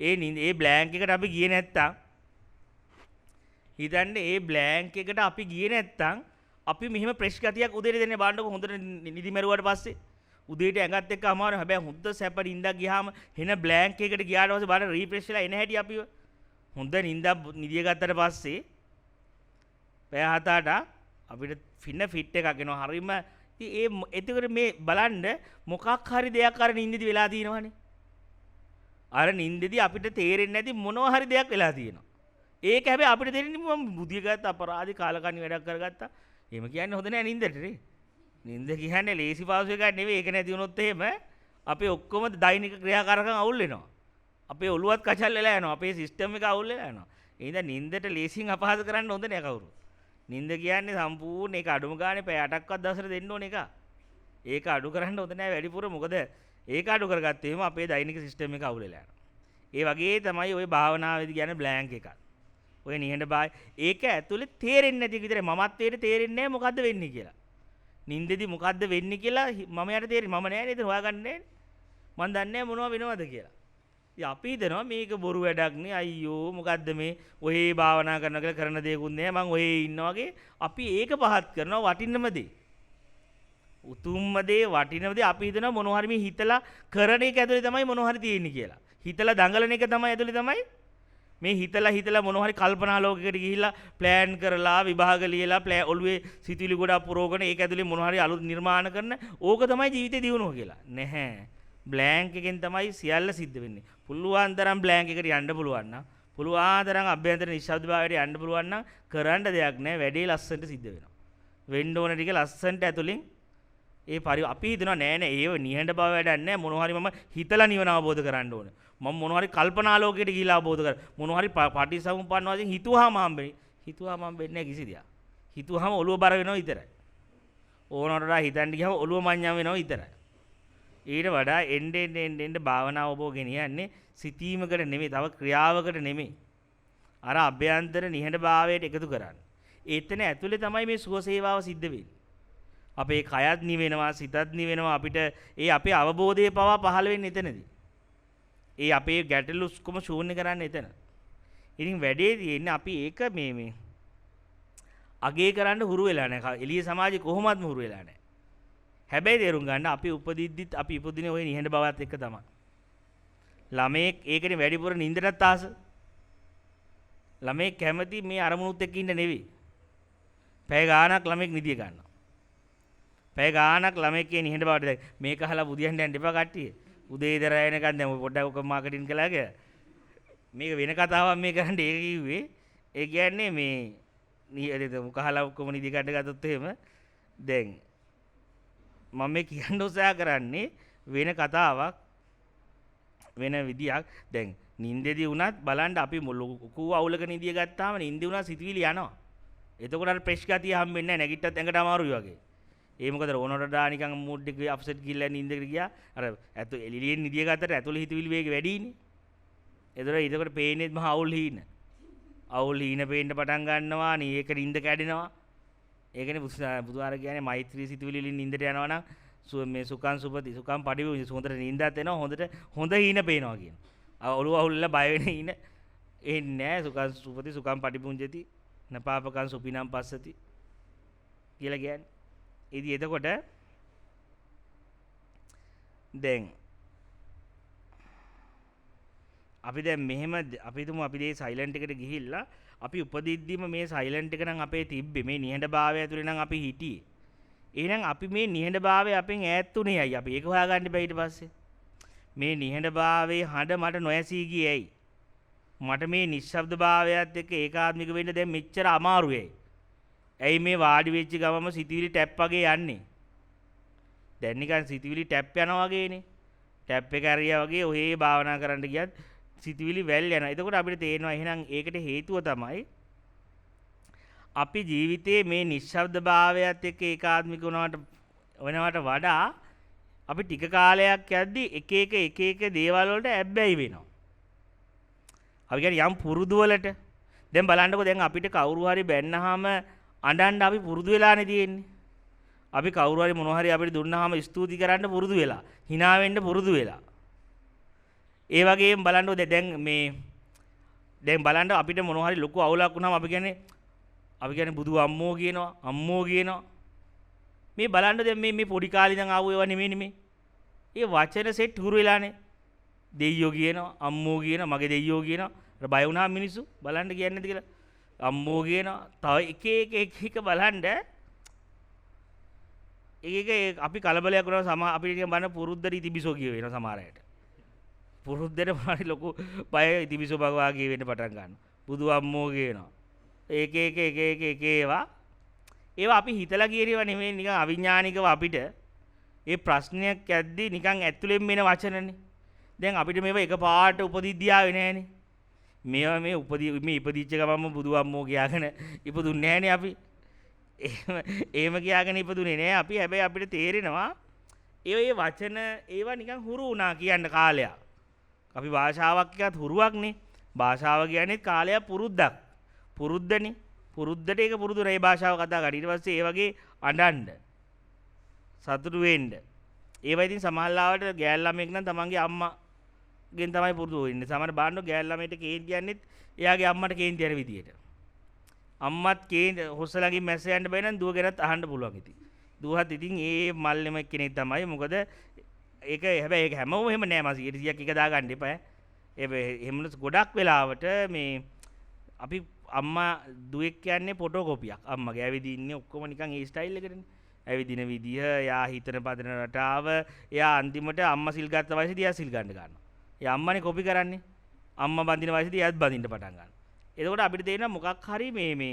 ඒ බ්ලැන්ක් එකට අපි ගියේ නැත්තම් හිතන්නේ ඒ බ්ලැන්ක් එකට අපි ගියේ නැත්තම් අපි මෙහෙම ප්‍රෙෂ් ගතියක් උදේට දෙන්නේ බලන්නකො හොඳට නිදි මරුවාට පස්සේ උදේට ඇඟත් එක්ක අමාරු හැබැයි හොඳ සැප නිින්දක් ගියාම හෙන බ්ලැන්ක් එකට ගියාට පස්සේ බලන්න රීෆ්‍රෙෂ් වෙලා එන හැටි අපිව හොඳ නිදිය ගත්තට පස්සේ පැය 7ට අපිට ෆිට එකක් එනවා හරීම එතකොට මේ බලන්න මොකක් හරි දෙයක් අර නිින්දෙදි වෙලා තියෙනවනේ අර නිින්දෙදි අපිට තේරෙන්නේ නැති මොනවා හරි දෙයක් වෙලා තියෙනවා ඒක හැබැයි අපිට තේරෙන්නේ මම බුදිය ගත්ත අපරාධි කාලකන්ණි වැඩක් කරගත්තා එහෙම කියන්නේ හොඳ නෑ නිින්දට නේ නිින්ද කියන්නේ ලේසි පාසු එකක් නෙවෙයි ඒක නැති වුණොත් එහෙම අපේ ඔක්කොම දෛනික ක්‍රියාකාරකම් අවුල් වෙනවා අපේ ඔළුවත් කචල් වෙලා යනවා අපේ සිස්ටම් එක අවුල් වෙලා යනවා ඒ හින්දා නිින්දට ලේසියෙන් අපහාස කරන්න හොඳ නෑ කවුරු නිින්ද කියන්නේ සම්පූර්ණ ඒක අඩුම ගානේ පැය 8ක්වත් දවසට දෙන්න ඕන එක ඒක අඩු කරන්න හොඳ නෑ වැඩිපුර මොකද ඒක අඩු කරගත්තේම අපේ දෛනික සිස්ටම් එක අවුල් වෙලා යනවා ඒ වගේ තමයි ওই භාවනාවේදී කියන්නේ බ්ලැන්ක් එකක් ඔය නිහඬ බායි ඒක ඇතුලේ තේරෙන්නේ නැති විතරයි මමත්වයට තේරෙන්නේ නැහැ මොකද්ද වෙන්නේ කියලා. නින්දෙදි මොකද්ද වෙන්නේ කියලා මම යට තේරෙන්නේ මම නෑ නේද හොයාගන්නේ මම දන්නේ මොනව වෙනවද කියලා. ඉතින් අපි හිතනවා මේක බොරු වැඩක් නේ අයියෝ මොකද්ද මේ ඔහේ භාවනා කරනවා කියලා කරන දේකුත් නෑ මං ඔහේ ඉන්නවා වගේ අපි ඒක පහත් කරනවා වටින්නම දේ. උතුම්ම දේ වටිනම දේ අපි හිතනවා මොනවා හරි මේ හිතලා කරන එක ඇතුලේ තමයි මොනවා හරි තියෙන්නේ කියලා. හිතලා දඟලන එක තමයි ඇතුලේ තමයි මේ හිතලා මොනවා හරි කල්පනා ලෝකයකට ගිහිල්ලා ප්ලෑන් කරලා විභාග ලියලා ඔළුවේ සිතුවිලි ගොඩක් පුරවගෙන ඒක ඇතුලේ මොනවා හරි අලුත් නිර්මාණ කරන ඕක තමයි ජීවිතේ දියුණුව කියලා. නැහැ. බ්ලැන්ක් එකෙන් තමයි සියල්ල සිද්ධ වෙන්නේ. පුළුවන් තරම් බ්ලැන්ක් එකට යන්න පුළුවන් නම් පුළුවන් තරම් අභ්‍යන්තර නිශ්ශබ්දභාවයට යන්න පුළුවන් නම් කරන්න දෙයක් නැහැ. වැඩේ ලස්සනට සිද්ධ වෙනවා. වෙන්න ඕන ටික ලස්සනට ඇතුලින් අපි හිතනවා නෑ නෑ ඒව නිහඬ බව වැඩක් නෑ මොනවා හරි මම හිතලා නිවන අවබෝධ කරන්න ඕනේ. මම මොනවා හරි කල්පනා ලෝකයට ගිහිලා අවබෝධ කර මොනවා හරි පටිසමුප්පන්න වශයෙන් හිතුවාම හම්බෙන්නේ. හිතුවාම හම්බෙන්නේ නැහැ කිසි දෙයක්. හිතුවහම ඔළුව බර වෙනවා විතරයි. ඕනකට වඩා හිතන්න ගියාම ඔළුව මඤ්ඤම් වෙනවා විතරයි. ඊට වඩා එන්න භාවනාව ඔබ ගෙනියන්නේ සිතීමකට නෙමෙයි, තව ක්‍රියාවකට නෙමෙයි. අර අභ්‍යන්තර නිහඬභාවයට එකතු කරන්න. එතන ඇතුලේ තමයි මේ සුව සේවාව සිද්ධ වෙන්නේ. අපේ කයත් නිවෙනවා, සිතත් නිවෙනවා. අපිට ඒ අපේ අවබෝධයේ පවා පහළ වෙන්නේ එතනදී. ඒ අපේ ගැටලු ඔක්කොම ශූන්‍ය කරන්න එතන. ඉතින් වැඩේ තියෙන්නේ අපි ඒක මේ අගේ කරන්න හුරු වෙලා නැහැ. එළිය සමාජේ කොහොමත්ම හුරු වෙලා නැහැ. හැබැයි තේරුම් ගන්න අපි උපදිද්දිත් අපි ඉපදිනේ ওই නිහඬ බවත් එක්ක තමයි. ළමයෙක් ඒකනේ වැඩිපුර නින්දටත් ආස. ළමයෙක් කැමති මේ අරමුණුත් එක්ක ඉන්න නෙවෙයි. පැය ගාණක් ළමෙක් නිදිය ගන්නවා. පැය ගාණක් ළමෙක්ගේ නිහඬ බවට දැන් මේක අහලා බුදියන්න යන්න එපා කට්ටිය. උදේ ඉඳලා එනකන් දැන් පොඩ්ඩක් ඔක මාකටිං කළා කියලා. මේක වෙන කතාවක් මේ කරන්නේ ඒක කිව්වේ. ඒ කියන්නේ මේ මුකහලා ඔක්කොම නිදි ගන්න ගත්තොත් එහෙම දැන් මම මේ කියන්න උත්සාහ කරන්නේ වෙන කතාවක් වෙන විදියක්. දැන් නින්දේදී වුණත් බලන්න අපි ලොකු අවුලක නිදිය ගත්තාම නින්දේ වුණා සිතවිලි යනවා. එතකොට අර ප්‍රෙෂ් ගතිය හම්බෙන්නේ නැහැ. නැගිට්ටත් ඇඟට අමාරුයි වගේ. ඒ මොකද ඕනකට දා නිකන් මූඩ් එක අප්සෙට් ගිහලා නින්දකට ගියා. අර එළියෙන් නිදිය ගත්තට ඇතුළේ හිතවිලි වේගය වැඩිනේ. එතකොට පේන්නේ මහ අවුල් හීන. අවුල් හීන පේන්න පටන් ගන්නවා. ඒක නින්ද කැඩෙනවා. ඒකනේ බුදුආර කියන්නේ මෛත්‍රී සිතුවිලි වලින් නින්දට යනවා නම් මේ සුඛං සුපති සුඛං පටිවි හොඳට නින්දත් එනවා. හොඳ හීන පේනවා කියන. ඔළුව අවුල්ලා බය වෙන හීන එන්නේ නැහැ. සුඛං සුපති සුඛං පටිපුංජති නපාපකං සුපිනම් පස්සති කියලා කියන්නේ. ඉතින් එතකොට දැන් අපි දැන් මෙහෙම අපි තුමු අපි මේ සයිලන්ට් එකට ගිහිල්ලා අපි උපදිද්දිම මේ සයිලන්ට් එක නම් අපේ තිබ්බේ මේ නිහඬභාවය ඇතුලේ නම් අපි හිටියේ. එහෙනම් අපි මේ නිහඬභාවය අපෙන් ඈත් උනේ ඇයි? අපි ඒක හොයාගන්න බෑ ඊට පස්සේ. මේ නිහඬභාවයේ හඬ මට නොඇසී ගියේ ඇයි? මට මේ නිශ්ශබ්දභාවයත් එක්ක ඒකාත්මික වෙන්න දැන් මෙච්චර අමාරුයි. ඇයි මේ වාඩි වෙච්ච ගමම සිතවිලි ටැප් වගේ යන්නේ? දැන් නිකන් සිතවිලි ටැප් යනවා වගේනේ. ටැප් එක ඇරියා වගේ ඔහේ භාවනා කරන්න ගියත් සිතවිලි වැල් යනවා. එතකොට අපිට තේරෙනවා එහෙනම් ඒකට හේතුව තමයි අපි ජීවිතයේ මේ නිශ්ශබ්දභාවයත් එක්ක ඒකාත්මික වෙනවට වඩා අපි ටික කාලයක් යද්දී එක එක දේවල් වලට ඇබ්බැහි වෙනවා. අපි කියන්නේ යම් පුරුදු වලට දැන් බලන්නකෝ දැන් අපිට කවුරු හරි බැන්නාම අඬන්න අපි පුරුදු වෙලානේ තියෙන්නේ. අපි කවුරු හරි මොනවා හරි අපිට දුන්නාම ස්තුති කරන්න පුරුදු වෙලා, hina වෙන්න පුරුදු වෙලා. ඒ වගේම බලන්නකෝ දැන් බලන්න අපිට මොනවා හරි ලොකු අවුලක් වුණාම අපි කියන්නේ බුදු අම්මෝ කියනවා. මේ බලන්න දැන් මේ පොඩි කාලේ ඉඳන් ආව ඒවා නෙමෙයි. ඒ වචන සෙට් හුරු වෙලානේ. දෙයියෝ කියනවා, අම්මෝ කියනවා, මගේ දෙයියෝ කියනවා. අර බය වුණා මිනිස්සු බලන්න කියන්නේ නැති කියලා. අම්මෝ කියනවා. තව එක බලන්න. ඒක අපි කලබලයක් කරනවා අපිට කියන බන පුරුද්දට ඉතිබිසෝ කිය වෙනවා සමහර අයට. පුරුද්දට මොනවාරි ලොකු බය ඉතිබිසෝ භගවා කිය වෙන්න පටන් ගන්නවා. බුදු අම්මෝ කියනවා. එක ඒවා අපි හිතලා කියන ඒවා නෙමෙයි නිකන් අවිඥානිකව අපිට ඒ ප්‍රශ්නයක් ඇද්දි නිකන් ඇතුලෙන් මෙන වචනනේ. දැන් අපිට මේවා එකපාරට උපදිද්දී ආවේ නෑනේ. මේවා මේ ඉපදිච්ච ගමන්ම බුදු අම්මෝ කියාගෙන ඉපදුන්නේ නෑනේ අපි. එහෙම කියාගෙන ඉපදුනේ නෑ අපි. හැබැයි අපිට තේරෙනවා ඒ වචන ඒවා නිකන් හුරු වුණා කියන්න කාලයක්. අපි භාෂාවක් එකත් හුරුවක්නේ. භාෂාව කියන්නේ කාලයක් පුරුද්දක්. පුරුද්දනේ. පුරුද්දට ඒක පුරුදු රේ භාෂාව කතා කරලා ඊට පස්සේ ඒ වගේ අඬන්න සතුටු වෙන්න ඒවා ඉතින් සමහරවිට ගෑල් ළමෙක් නම් තමන්ගේ අම්මාගෙන් තමයි පුරුදු වෙන්නේ. සමහර බාන්නෝ ගෑල් ළමයට කේන්ති කියන්නේත් එයාගේ අම්මට කේන්ති යන විදියට. අම්මත් කේන්ති හොස්සලකින් මැස්ස යන්න බෑ නම් දුව ගැනත් අහන්න පුළුවන් ඉතින්. දුවහත් ඉතින් ඒ මල්ලෙම කෙනෙක් තමයි. මොකද ඒක හැබැයි ඒක හැමෝම එහෙම නෑ. මාසි 100ක් එක දාගන්න එපා. එහෙම ගොඩක් වෙලාවට මේ අපි අම්මා දුවෙක් කියන්නේ ෆොටෝ කොපියක්. අම්මගේ ඇවිදින්නේ ඔක්කොම නිකන් ඒ ස්ටයිල් එකටනේ. ඇවිදින විදිය, යා හිතන පදන රටාව, එයා අන්තිමට අම්මා සිල් ගත්ත වයසේදී එයා සිල් ගන්න ගන්නවා. එයා අම්මානේ කොපි කරන්නේ. අම්මා බඳින වයසේදී එයාත් බඳින්න පටන් ගන්නවා. එතකොට අපිට තේරෙනවා මොකක් හරි මේ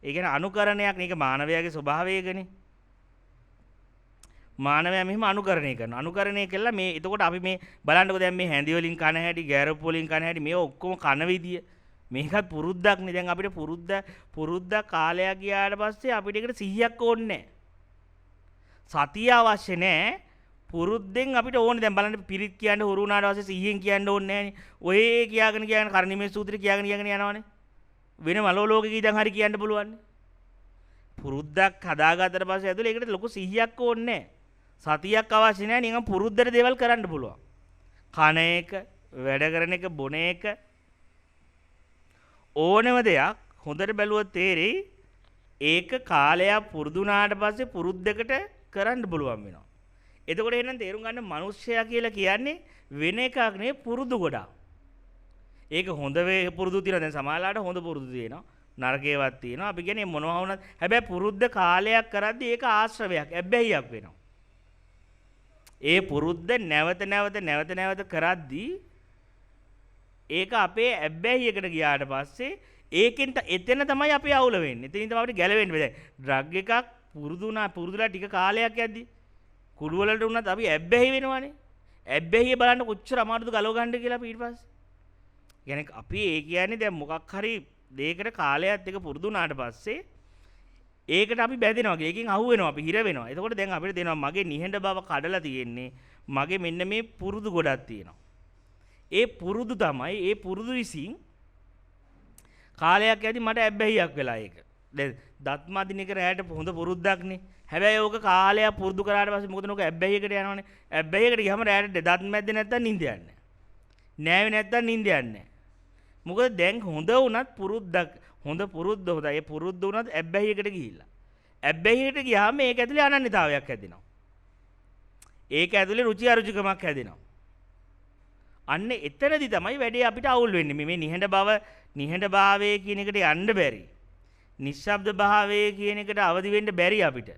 ඒ කියන්නේ අනුකරණයක් මේක මානවයාගේ ස්වභාවයකනේ. මානවයා මෙහෙම අනුකරණය කරනවා. අනුකරණය කළා මේ එතකොට අපි මේ බලන්නකෝ දැන් මේ හැඳි වලින් කන හැටි, ගෑරප් වලින් කන හැටි මේ ඔක්කොම කන විදිය මේකත් පුරුද්දක් නේ. දැන් අපිට පුරුද්ද කාලයක් ගියාට පස්සේ අපිට ඒකට 100ක් ඕනේ නැහැ. සතිය අවශ්‍ය නැහැ. පුරුද්දෙන් අපිට ඕනේ. දැන් බලන්න පිරිත් කියන්න හුරු වුණාට පස්සේ 100න් කියන්න ඕනේ නැහනේ. ඔය කියාගෙන කර්ණිමේ සූත්‍රය කියාගෙන යනවනේ. වෙන මලෝලෝකෙක ඉඳන් හරි කියන්න පුළුවන්. පුරුද්දක් හදාගත්තට පස්සේ ඇතුලේ ඒකට ලොකු 100ක් ඕනේ නැහැ. සතියක් අවශ්‍ය නැහැ. නිකන් පුරුද්දට දේවල් කරන්න පුළුවන්. කන එක, වැඩ කරන එක, බොන එක ඕනම දෙයක් හොඳට බැලුවොත් තේරෙයි ඒක කාලයක් පුරුදු වුණාට පස්සේ පුරුද්දකට කරන්න පුළුවන් වෙනවා. එතකොට එහෙනම් තේරුම් ගන්න මිනිස්සයා කියලා කියන්නේ වෙන එකක් නෙවෙයි පුරුදු ගොඩක්. ඒක හොඳ වේ පුරුදු තියෙනවා. දැන් සමාජලාට හොඳ පුරුදු තියෙනවා. නරකේවත් තියෙනවා. අපි කියන්නේ මොනවා වුණත් හැබැයි පුරුද්ද කාලයක් කරද්දී ඒක ආශ්‍රවයක්, ඇබ්බැහියක් වෙනවා. ඒ පුරුද්ද නැවත කරද්දී ඒක අපේ ඇබ්බැහියකට ගියාට පස්සේ ඒකෙන් එතන තමයි අපි අවුල වෙන්නේ. එතනින් තමයි අපිට ගැලවෙන්න බෑ. ඩ්‍රග් එකක් පුරුදුලා ටික කාලයක් යද්දි කුඩු වලට වුණත් අපි ඇබ්බැහි වෙනවනේ. ඇබ්බැහිය බලන්න කොච්චර අමාරුද ගලව ගන්න කියලා ඊට පස්සේ. يعني අපි ඒ කියන්නේ දැන් මොකක් හරි දෙයකට කාලයක් එක පුරුදු වුණාට පස්සේ ඒකට අපි බැඳෙනවා. ඒකෙන් අහු වෙනවා. අපි හිර වෙනවා. එතකොට දැන් අපිට දෙනවා මගේ නිහඬ බව කඩලා තියෙන්නේ. මගේ මෙන්න මේ පුරුදු ගොඩක් තියෙනවා. ඒ පුරුදු තමයි ඒ පුරුදු විසින් කාලයක් යද්දි මට ඇබ්බැහියක් වෙලා ඒක. දැන් දත් මදින එක රැයට හොඳ පුරුද්දක්නේ. හැබැයි ඕක කාලයක් පුරුදු කරාට පස්සේ මොකද නෝක ඇබ්බැහියකට යනවනේ. ඇබ්බැහියකට ගියම රැයට දත් මැද්දේ නැත්තම් නිින්ද යන්නේ නැහැ. නෑවේ නැත්තම් නිින්ද යන්නේ නැහැ. මොකද දැන් හොඳ වුණත් පුරුද්දක් හොඳ පුරුද්ද හොඳයි. ඒ පුරුද්ද වුණත් ඇබ්බැහියකට ගිහිල්ලා. ඇබ්බැහියට ගියාම ඒක ඇතුලේ අනන්‍යතාවයක් හැදෙනවා. ඒක ඇතුලේ රුචි අරුචිකමක් හැදෙනවා. අන්න එතනදි තමයි වැඩේ අපිට අවුල් වෙන්නේ. මේ නිහඬ භාවයේ කියන එකට යන්න බැරි. නිශ්ශබ්ද භාවයේ කියන එකට අවදි වෙන්න බැරි අපිට.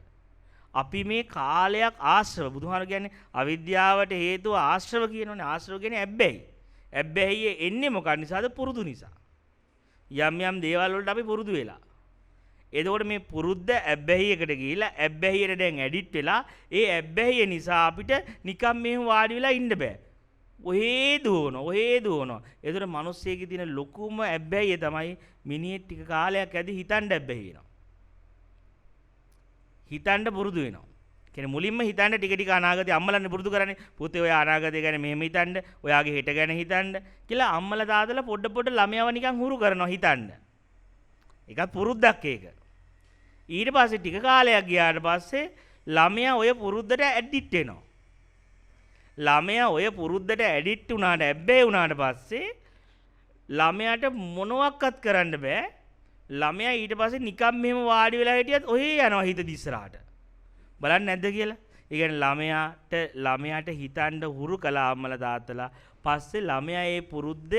අපි මේ කාලයක් ආශ්‍රව බුදුහාර කියන්නේ අවිද්‍යාවට හේතුව ආශ්‍රව කියනෝනේ. ආශ්‍රව කියන්නේ ඇබ්බැහි. ඇබ්බැහිය එන්නේ මොකක් නිසාද? පුරුදු නිසා. යම් දේවල් වලට අපි පුරුදු වෙලා. එතකොට මේ පුරුද්ද ඇබ්බැහියකට ගිහිලා ඇබ්බැහියට දැන් ඇඩිට් වෙලා ඒ ඇබ්බැහිය නිසා අපිට නිකම් මෙහෙම වාඩි වෙලා ඉන්න බෑ. ඔහේ දුවනවා. එතකොට මිනිස්සෙකේ තියෙන ලොකුම ඇබ්බැහිය තමයි මිනිහෙක් ටික කාලයක් ඇද්දි හිතන්න ඇබ්බැහි වෙනවා. හිතන්න පුරුදු වෙනවා. කියන්නේ මුලින්ම හිතන්න ටික අනාගතේ අම්මලානේ පුරුදු කරන්නේ. පුතේ ඔය අනාගතය ගැන මෙහෙම හිතන්න, ඔයාගේ හෙට ගැන හිතන්න කියලා අම්මලා තාත්තලා පොඩ ළමයාව නිකන් හුරු කරනවා හිතන්න. ඒකත් පුරුද්දක් ඒක. ඊට පස්සේ ටික කාලයක් ගියාට පස්සේ ළමයා ඔය පුරුද්දට ඇඩික්ට් වෙනවා. ළමයා ඔය පුරුද්දට ඇඩික්ට් වුණාට ඇබ්බැහි වුණාට පස්සේ ළමයාට මොනවත්වත් කරන්න බෑ. ළමයා ඊට පස්සේ නිකම් මෙහෙම වාඩි වෙලා හිටියත් ඔහේ යනවා හිත දිස්සරාට. බලන්නේ නැද්ද කියලා? ඒ කියන්නේ ළමයාට හිතන්න හුරු කළා අම්මලා තාත්තලා. පස්සේ ළමයා ඒ පුරුද්ද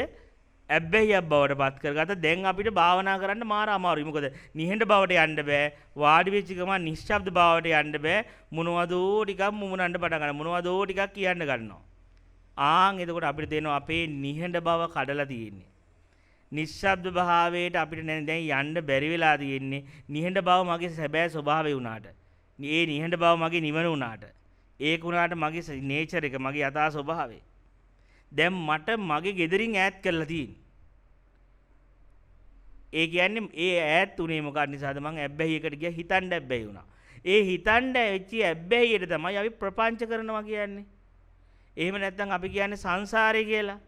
ඇබ්බැහියක් බවට පත් කරගත්තා. දැන් අපිට භාවනා කරන්න මාර අමාරුයි. මොකද නිහඬ බවට යන්න බෑ. වාඩි වෙච්ච ගමන් නිශ්ශබ්ද බවට යන්න බෑ. මොනවදෝ ටිකක් මුමුණන්න පටන් ගන්නවා. මොනවදෝ ටිකක් කියන්න ගන්නවා. එතකොට අපිට තේරෙනවා අපේ නිහඬ බව කඩලා තියෙන්නේ. නිශ්ශබ්ද භාවයට අපිට දැන් යන්න බැරි වෙලා තියෙන්නේ. නිහඬ බව මගේ සැබෑ ස්වභාවය වුණාට. ඒ නිහඬ බව මගේ නිවන වුණාට. ඒක වුණාට මගේ නේචර් එක, මගේ යථා ස්වභාවය. දැන් මට මගේ ගෙදරින් ඈත් කරලා තියෙන්නේ. ඒ කියන්නේ ඒ ඈත් උනේ මොකක් නිසාද? මං ඇබ්බැහියකට ගියා, හිතන්න ඇබ්බැහි වුණා. ඒ හිතන්න වෙච්ච ඇබ්බැහියට තමයි අපි ප්‍රපංච කරනවා කියන්නේ. එහෙම නැත්නම් අපි කියන්නේ සංසාරය කියලා.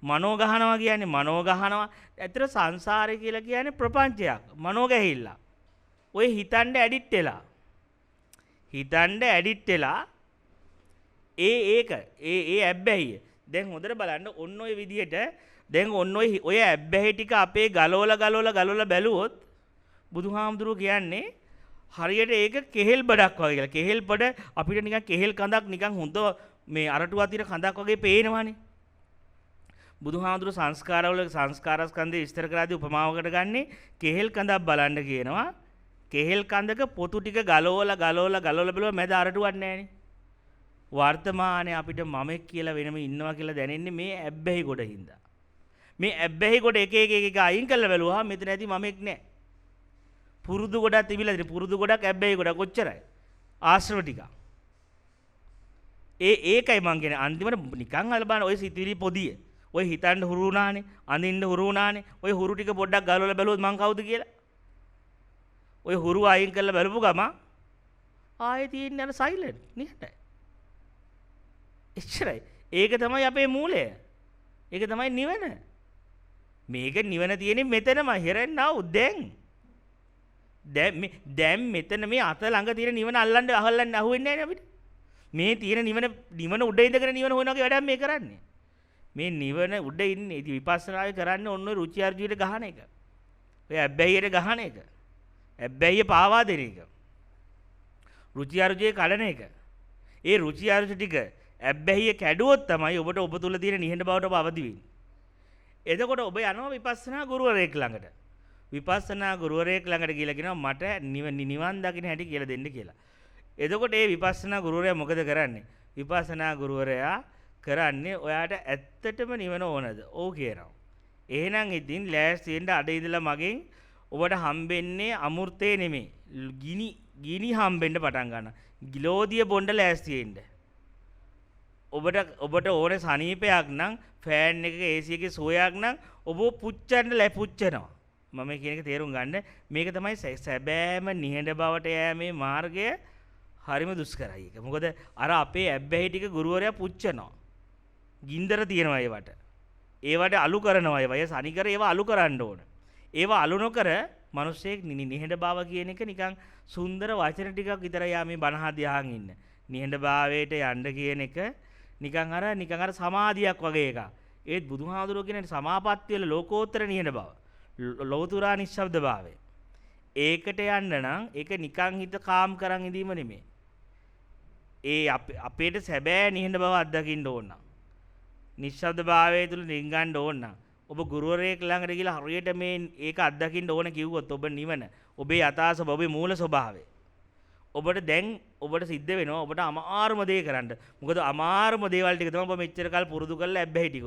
මනෝ ගහනවා කියන්නේ මනෝ ගහනවා. ඇත්තට සංසාරය කියලා කියන්නේ ප්‍රපංචයක්. මනෝ ගැහිල්ල. ඔය හිතන්න ඇඩික්ට් වෙලා. ඒ ඇබ්බැහිය. දැන් හොඳට බලන්න ඔන්න ඔය විදිහට දැන් ඔන්න ඔය ඇබ්බැහි ටික අපේ ගලවලා බැලුවොත් බුදුහාමුදුරුවෝ කියන්නේ හරියට ඒක කෙහෙල් බඩක් වගේ කියලා. කෙහෙල් බඩ අපිට නිකන් කෙහෙල් කඳක් නිකන් හොඳ මේ අරටුව අතිර කඳක් වගේ පේනවනේ. බුදුහාමුදුරුවෝ සංස්කාරස්කන්ධය විස්තර කරද්දී උපමාවකට ගන්නේ කෙහෙල් කඳක් බලන්න කියනවා. කෙහෙල් කඳක පොතු ටික ගලවලා බලුවා මැද අරටුවක් නැහැනේ. වර්තමානයේ අපිට මමෙක් කියලා වෙනම ඉන්නවා කියලා දැනෙන්නේ මේ ඇබ්බැහි ගොඩ හින්දා. මේ ඇබ්බැහි ගොඩ එක අයින් කරලා බැලුවා මෙතන ඇති මමෙක් නැහැ. පුරුදු ගොඩක් තිබිලා ඉතින් පුරුදු ගොඩක් ඇබ්බැහි ගොඩක් කොච්චරයි? ආශ්‍රව ටික. ඒකයි මං කියන්නේ අන්තිමට නිකන් අල්බන ඔය සිතිවිලි පොදිය. ඔය හිතන්න හුරු වුණානේ, අඳින්න හුරු වුණානේ. ඔය හුරු ටික පොඩ්ඩක් ගලවලා බැලුවොත් මං කවුද කියලා. ඔය හුරු අයින් කරලා බලපු ගම ආයේ තියෙන්නේ අර සයිලන්ට් නිකටයි. එච්චරයි. ඒක තමයි අපේ මූලය. ඒක තමයි නිවන. මේක නිවන තියෙන්නේ මෙතනම හිරෙන්නා උදෙන්. දැන් මෙතන මේ අත ළඟ තියෙන නිවන අල්ලන්න අහල්ලන්න අහුවෙන්නේ නැහැ අපිට. මේ තියෙන නිවන උඩ ඉඳගෙන නිවන හොයන වගේ වැඩක් මේ කරන්නේ. මේ නිවන උඩ ඉන්නේ. ඉතින් විපස්සනාවේ කරන්නේ ඔන්න ඔය රුචි අරුචියට ගහන එක. ඔය ඇබ්බැහියට ගහන එක. ඇබ්බැහිය පාවා දෙන එක. රුචි අරුචියේ කඩන එක. ඒ රුචි අරුචි ටික ඇබ්බැහිය කැඩුවොත් තමයි ඔබට ඔබ තුල තියෙන නිහඬ බවට ඔබ අවදි වෙන්නේ. එතකොට ඔබ යනවා විපස්සනා ගුරුවරයෙක් ළඟට. විපස්සනා ගුරුවරයෙක් ළඟට ගිහලා කියනවා මට නිවන් දකින්න හැටි කියලා දෙන්න කියලා. එතකොට මේ විපස්සනා ගුරුවරයා මොකද කරන්නේ? විපස්සනා ගුරුවරයා කරන්නේ ඔයාට ඇත්තටම නිවන ඕනද? ඔව් කියනවා. එහෙනම් ඉතින් ලෑස්ති වෙන්න අඩ ඉඳලා මගෙන් ඔබට හම්බෙන්නේ අමෘතේ නෙමෙයි. ගිනි හම්බෙන්න පටන් ගන්නවා. ගිලෝදිය බොණ්ඩ ලෑස්ති වෙන්න. ඔබට ඕනේ සනීපයක් නම් ෆෑන් එකක AC එකේ සෝයක් නම් ඔබ පුච්චන්න පුච්චනවා. මම කියන එක තේරුම් ගන්න. මේක තමයි සැබෑම නිහඬ බවට යෑමේ මාර්ගය. හරිම දුෂ්කරයි ඒක. මොකද අර අපේ ඇබ්බැහි ටික ගුරුවරයා පුච්චනවා. ගින්දර තියනවා ඒවට. ඒවට අලු කරනවා ඒවා. ඒ සනිකර ඒවා අලු කරන්න ඕන. ඒවා අලු නොකර මිනිස්සෙක් නිහඬ බව කියන එක නිකන් සුන්දර වචන ටිකක් විතරයි යා මේ බණහදී අහන් ඉන්න. නිහඬ භාවයට යන්න කියන එක නිකන් අර සමාධියක් වගේ එකක්. ඒත් බුදුහාඳුරෝ කියන්නේ සමාපත්තිය වල ලෝකෝත්තර නිහඬ බව. ලෞතුරා නිශ්ශබ්ද භාවය. ඒකට යන්න නම් ඒක නිකන් හිත කාම් කරන් ඉඳීම නෙමෙයි. ඒ අපේට සැබෑ නිහඬ බව අත්දකින්න ඕන නම් නිශ්ශබ්ද භාවය තුල නිංගන්න ඕන නම් ඔබ ගුරුවරයෙක් ළඟට ගිහලා හරියට මේ ඒක අත්දකින්න ඕන කිව්වොත් ඔබ නිවන ඔබේ යථා ස්වභාවය ඔබේ මූල ස්වභාවය ඔබට සිද්ධ වෙනවා ඔබට අමාරුම දේ කරන්න. මොකද අමාරුම දේවල් ටික තමයි ඔබ මෙච්චර කාල පුරුදු කරලා ඇබ්බැහි ටික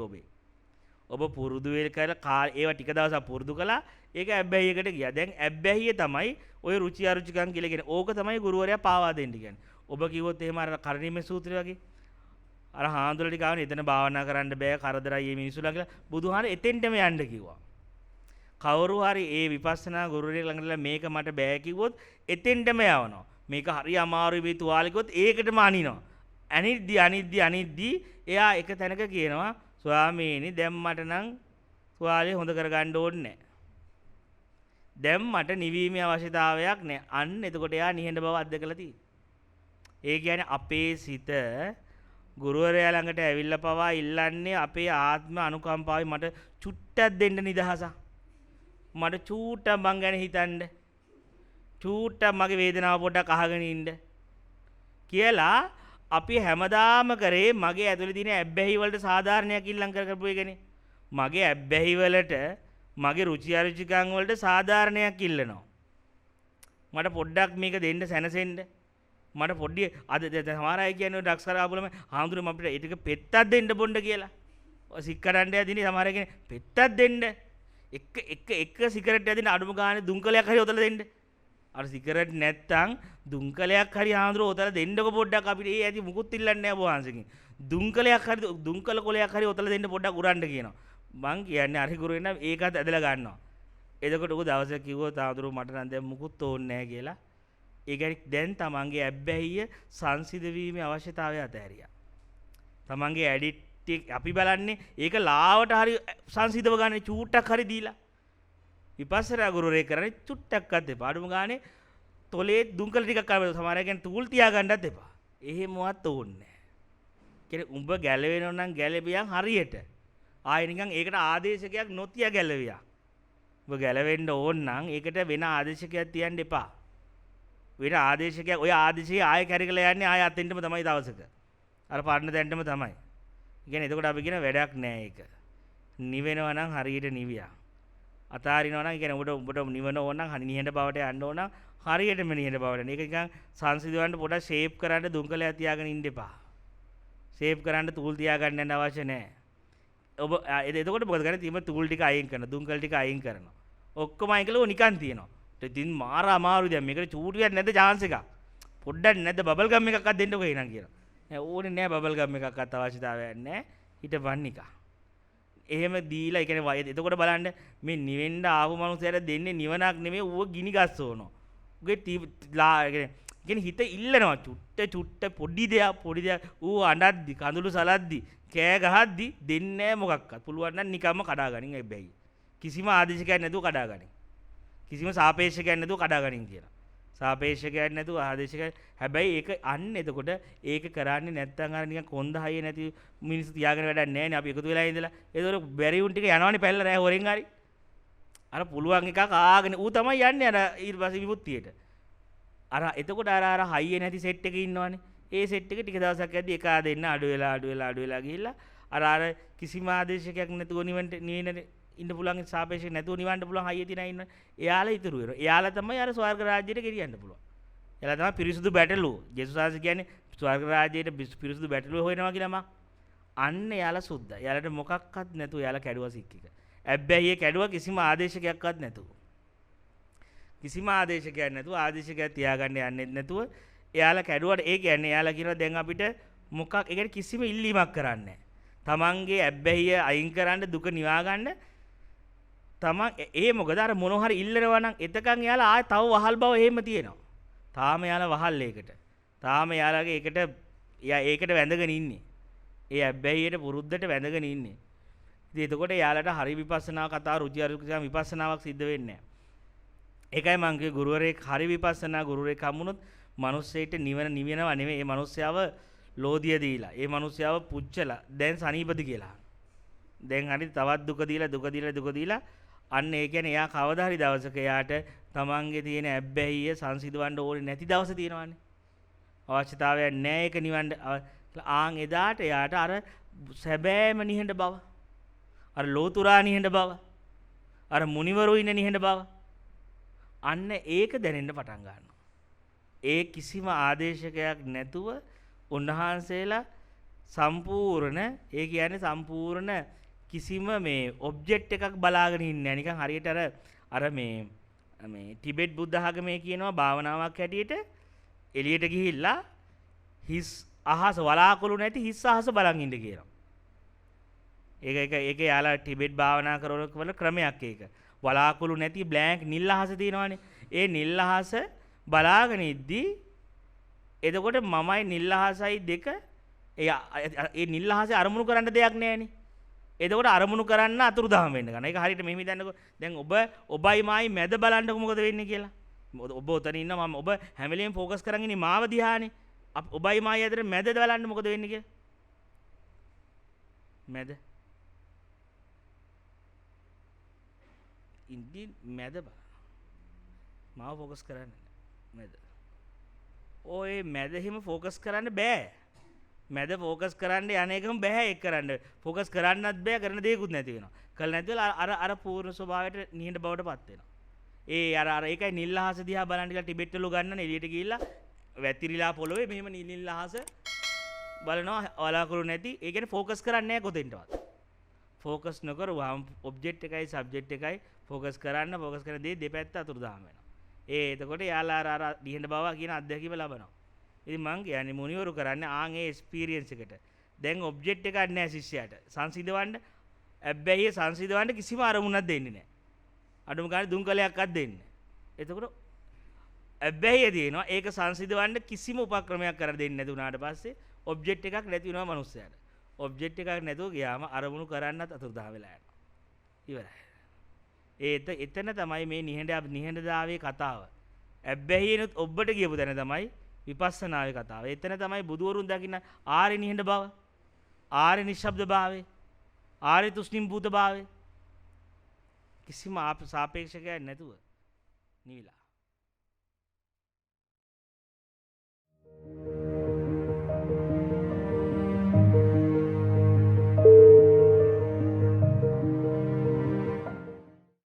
ඔබ පුරුදු කරලා ඒවා ටික දවසක් පුරුදු කළා. ඒක ඇබ්බැහියකට ගියා. දැන් ඇබ්බැහිය තමයි ඔය රුචි අරුචිකම් කියලා කියන්නේ. ඕක තමයි ගුරුවරයා පාවා දෙන්න කියන්නේ. ඔබ කිව්වොත් එහෙම අර කරණීය සූත්‍රය වගේ අර හාමුදුරුවෝ ටික ආවනේ එතන භාවනා කරන්න බෑ කරදරයි මේ මිනිස්සුලා කියලා බුදුහාර එතෙන්ටම යන්න කිව්වා. කවුරු හරි ඒ විපස්සනා ගුරුවරයෙක් ළඟට මේක මට බෑ කිව්වොත් එතෙන්ටම යවනවා. මේක හරි අමාරුයි මේ තුවාලෙකොත් ඒකටම අනිනවා. අනිද්දි එයා එක තැනක කියනවා ස්වාමීනි දැන් මට නම් තුවාලේ හොඳ කරගන්න ඕනේ නැහැ. දැන් මට නිවීමේ අවශ්‍යතාවයක් නැහැ. අන්න එතකොට එයා නිහඬ බව අත්දකලා තියෙනවා. ඒ කියන්නේ අපේ සිත ගුරුවරයා ළඟට ඇවිල්ලා පවා ඉල්ලන්නේ අපේ ආත්ම අනුකම්පාවයි මට චුට්ටක් දෙන්න නිදහසක්. මට චූට්ටක් මං ගැන හිතන්න. චූට්ටක් මගේ වේදනාව පොඩ්ඩක් අහගෙන ඉන්න කියලා අපි හැමදාම කරේ මගේ ඇතුලේ තියෙන ඇබ්බැහි වලට සාධාරණයක් ඉල්ලම් කරපු එකනේ. මගේ ඇබ්බැහි වලට මගේ රුචි අරුචිකම් වලට සාධාරණයක් ඉල්ලනවා. මට පොඩ්ඩක් මේක දෙන්න සැනසෙන්න. මට පොඩ්ඩි අද සමහර අය කියන්නේ ඩ්‍රග්ස් කරා ආපුලම හාමුදුරුවෝ අපිට ඒ ටික පෙත්තක් දෙන්න බොන්න කියලා. ඔය සික්කරන්න යදිනේ සමහර අය කියන්නේ පෙත්තක් දෙන්න. එක සිගරට් යදින අඩුම ගානේ දුම්කලයක් හරි ඔතලා දෙන්න. අර සිගරට් නැත්තම් දුම්කලයක් හරි හාමුදුරුවෝ ඔතලා දෙන්නකො පොඩ්ඩක් අපිට ඒ ඇති මුකුත් ඉල්ලන්නේ නැහැ බෝවංශකින්. දුම්කලයක් හරි දුම්කල කොලයක් හරි ඔතලා දෙන්න පොඩ්ඩක් උරන්න කියනවා. මං කියන්නේ අර ගුරුවෙන් නම් ඒකත් ඇදලා ගන්නවා. එතකොට උග දවසක් කිව්වොත් හාමුදුරුවෝ මට නම් දැන් මුකුත් ඕනේ නැහැ කියලා. ඒ කියන්නේ දැන් තමන්ගේ ඇබ්බැහිය සංසිඳ වීමේ අවශ්‍යතාවය අතහැරියා. තමන්ගේ ඇඩික්ට් අපි බලන්නේ ඒක ලාවට හරි සංසිඳව ගන්න චූට්ටක් හරි දීලා. විපස්සනා ගුරුවරයෙක් කරන්නේ චුට්ටක්වත් එපා. අඩුම ගානේ තොලේ දුම්කල ටිකක් කරලා සමහර අය කියන්නේ තූල් තියා ගන්නත් එපා. එහෙමවත් ඕනේ නැහැ. කියන්නේ උඹ ගැලවෙනව නම් ගැලවියන් හරියට. ආයෙ නිකන් ඒකට ආදේශකයක් නොතිය ගැලවියා. උඹ ගැලවෙන්න ඕන නම් ඒකට වෙන ආදේශකයක් තියන්න එපා. වෙන ආදේශකයක් ඔය ආදේශය ආයෙ කැරකලා යන්නේ ආයෙ අතෙන්ටම තමයි දවසක. අර පරණ තැනටම තමයි. කියන්නේ එතකොට අපි කියන වැඩක් නෑ ඒක. නිවෙනවා නම් හරියට නිවියා. අතාරිනවා නම් කියන්නේ උඹට නිවන ඕන නම් නිහඬ බවට යන්න ඕන නම් හරියටම නිහඬ බවට. මේක නිකන් සංසිඳවන්න පොඩක් ෂේප් කරන්න දුම්කලයක් තියාගෙන ඉන්න එපා. ෂේප් කරන්න තූල් තියාගන්න යන්න අවශ්‍ය නෑ. ඔබ එතකොට මොකද කරන්නේ? තීම තූල් ටික අයින් කරනවා. දුම්කල ටික අයින් කරනවා. ඔක්කොම අයින් කළා නිකන් තියෙනවා. ඉතින් මාර අමාරුයි දැන් මේකට චූටියක් නැද්ද chance එකක්? පොඩ්ඩක් නැද්ද බබල් ගම් එකක්වත් දෙන්නකෝ එහෙනම් කියලා. නෑ ඕනේ නෑ බබල් ගම් එකක්වත් අවශ්‍යතාවයක් නෑ. හිටපන් නිකන්. එහෙම දීලා ඒ කියන්නේ වය එතකොට බලන්න මේ නිවෙන්න ආපු මනුස්සයර දෙන්නේ නිවනක් නෙමෙයි ඌව ගිනි ගස්සවනවා. උගේ කියන්නේ හිත ඉල්ලනවා චුට්ට පොඩි දෙයක් ඌ අඬද්දි කඳුළු සලද්දි කෑ ගහද්දි දෙන්නේ මොකක්වත්. පුළුවන් නම් නිකම්ම කඩා ගනින් හැබැයි. කිසිම ආදේශකයක් නැතුව කඩා ගනින්. කිසිම සාපේක්ෂකයක් නැතුව කඩා ගනින් කියලා. සාපේක්ෂකයක් නැතුව ආදේශකයක් හැබැයි ඒක අන්න එතකොට ඒක කරන්නේ නැත්තම් අර නිකන් කොන්ද හයිය නැති මිනිස්සු තියාගෙන වැඩක් නැහැ නේ අපි එකතු වෙලා ඉඳලා. ඒතකොට බැරි උන් ටික යනවනේ පැල්ල රෑ හොරෙන් හරි. අර පුළුවන් එකක් ආගෙන ඌ තමයි යන්නේ අර ඊට පස්සේ විමුක්තියට. අර එතකොට අර හයිය නැති සෙට් එකේ ඉන්නවනේ. ඒ සෙට් එක ටික දවසක් යද්දි එක දෙන්න අඩු වෙලා ගිහිල්ලා අර කිසිම ආදේශකයක් නැතුව නිවෙන්න ඉන්න පුළුවන් සාපේක්ෂව නැතුව නිවන්න පුළුවන් හයිය තියන ඉන්න. එයාලා ඉතුරු වෙනවා. එයාලා තමයි අර ස්වර්ග රාජ්‍යයට ගෙනියන්න පුළුවන්. එයාලා තමයි පිරිසුදු බැටළුව. ජේසුස් වහන්සේ කියන්නේ ස්වර්ග රාජ්‍යයට පිරිසුදු බැටළුව හොයනවා කියලා මම. අන්න එයාලා සුද්ධ. එයාලට මොකක්වත් නැතුව එයාලා කැඩුවා සික් එක. හැබැයි ඒ කැඩුවා කිසිම ආදේශකයක්වත් නැතුව. කිසිම ආදේශකයක් නැතුව ආදේශකයක් තියාගන්න යන්නෙත් නැතුව එයාලා කැඩුවට ඒ කියන්නේ එයාලා කියනවා දැන් අපිට මොකක් ඒ කියන්නේ කිසිම ඉල්ලීමක් කරන්නේ නැහැ. තමන්ගේ ඇබ්බැහිය අයින් කරන්න දුක නිවා ගන්න තමන් ඒ මොකද අර මොන හරි ඉල්ලනවා නම් එතකන් එයාලා ආය තව වහල් බව එහෙම තියෙනවා. තාම එයාලා වහල් ඒකට. තාම එයාලාගේ ඒකට වැඳගෙන ඉන්නේ. ඒ ඇබ්බැහියට පුරුද්දට වැඳගෙන ඉන්නේ. ඉතින් එතකොට එයාලට හරි විපස්සනා කතා රුචි අරුචි විපස්සනාවක් සිද්ධ වෙන්නේ නැහැ. ඒකයි මං කිය ගුරුවරයෙක් හරි විපස්සනා ගුරුවරයෙක් හම්බුනොත් මිනිස්සෙට නිවෙනවා නෙමෙයි ඒ මිනිස්යාව ලෝදිය දීලා ඒ මිනිස්යාව පුච්චලා දැන් සනීපද කියලා. දැන් හරි තවත් දුක දීලා අන්න ඒ කියන්නේ එයා කවදා හරි දවසක එයාට තමන්ගේ තියෙන ඇබ්බැහිය සංසිඳවන්න ඕනේ නැති දවස තියෙනවානේ. අවශ්‍යතාවයක් නැහැ ඒක නිවන්න. ආන් එදාට එයාට අර සැබෑම නිහඬ බව අර ලෝතුරා නිහඬ බව අර මුනිවරු ඉන්න නිහඬ බව අන්න ඒක දැනෙන්න පටන් ගන්නවා. ඒ කිසිම ආදේශකයක් නැතුව උන්වහන්සේලා සම්පූර්ණ ඒ කියන්නේ සම්පූර්ණ කිසිම මේ ඔබ්ජෙක්ට් එකක් බලාගෙන ඉන්නේ නැහැ. නිකන් හරියට අර මේ ටිබෙට් බුද්ධ ආගමේ කියනවා භාවනාවක් හැටියට එළියට ගිහිල්ලා හිස් අහස වලාකුළු නැති හිස් අහස බලන් ඉන්න කියනවා. ඒක යාලා ටිබෙට් භාවනා කරන ක්‍රමයක් ඒක. වලාකුළු නැති බ්ලැන්ක් නිල් අහස තියෙනවානේ. ඒ නිල් අහස බලාගෙන ඉද්දි එතකොට මමයි නිල් අහසයි දෙක ඒ නිල් අහසේ අරමුණු කරන්න දෙයක් නැහැනේ. එතකොට අරමුණු කරන්න අතුරුදහන් වෙන්න ගන්න. ඒක හරියට මෙහෙම හිතන්නකෝ. දැන් ඔබයි මායි මැද බලන්නකො මොකද වෙන්නේ කියලා. ඔබ උතන ඉන්නවා මම ඔබ හැම වෙලෙම ફોකස් කරන් ඉන්නේ මාව දිහානේ. ඔබයි මායි අතර මැද බලන්න මොකද වෙන්නේ කියලා. මැද ඉන්දි මැද බලන්න. මාව ફોකස් කරන්න මැද. ඔය මැද හිම ફોකස් කරන්න බෑ. මැද ફોකස් කරන්න යන එකම බෑ ඒක කරන්න. ફોකස් කරන්නත් බෑ කරන දෙයක්වත් නැති වෙනවා. කල නැති වෙලා අර පූර්ණ ස්වභාවයට නිහඬ බවට පත් වෙනවා. ඒ අර ඒකයි නිල් අහස දිහා බලන් ඉලා ටිබෙට් වල ගන්නනේ එළියට ගිහිල්ලා වැතිරිලා පොළොවේ මෙහෙම නිල් අහස බලනවා වලාකුළු නැති. ඒ කියන්නේ ફોකස් කරන්නේ නැහැ කොතෙන්ටවත්. ફોකස් නොකරුවාම ඔබ්ජෙක්ට් එකයි සබ්ජෙක්ට් එකයි ફોකස් කරන දේ දෙපැත්ත අතුරුදහන් වෙනවා. එතකොට යාලා අර නිහඬ බව කියන අත්දැකීම ලබනවා. ඉතින් මං කියන්නේ මුනිවරු කරන්නේ ආන් ඒ එක්ස්පීරියන්ස් එකට. දැන් ඔබ්ජෙක්ට් එකක් නැහැ ශිෂ්‍යයාට. සංසිඳවන්න ඇබ්බැහිය සංසිඳවන්න කිසිම අරමුණක් දෙන්නේ නැහැ. අඩුම ගානේ දුම්කලයක්වත් දෙන්නේ නැහැ. එතකොට ඇබ්බැහිය දිනනවා ඒක සංසිඳවන්න කිසිම උපක්‍රමයක් කර දෙන්නේ නැති වුණාට පස්සේ ඔබ්ජෙක්ට් එකක් නැති වෙනවා මනුස්සයාට. ඔබ්ජෙක්ට් එකක් නැතුව ගියාම අරමුණු කරන්නත් අතුරුදහන් වෙලා යනවා. ඉවරයි. එතන තමයි මේ නිහඬතාවයේ කතාව. ඇබ්බැහියනොත් ඔබට කියපු තැන තමයි විපස්සනාවේ කතාව. එතන තමයි බුදුවරුන් දකින්න ආර්ය නිහඬ බව, ආර්ය නිශ්ශබ්ද භාවය, ආර්ය තුෂ්ණිම් භූත භාවය. කිසිම සාපේක්ෂකයක් නැතුව නිවිලා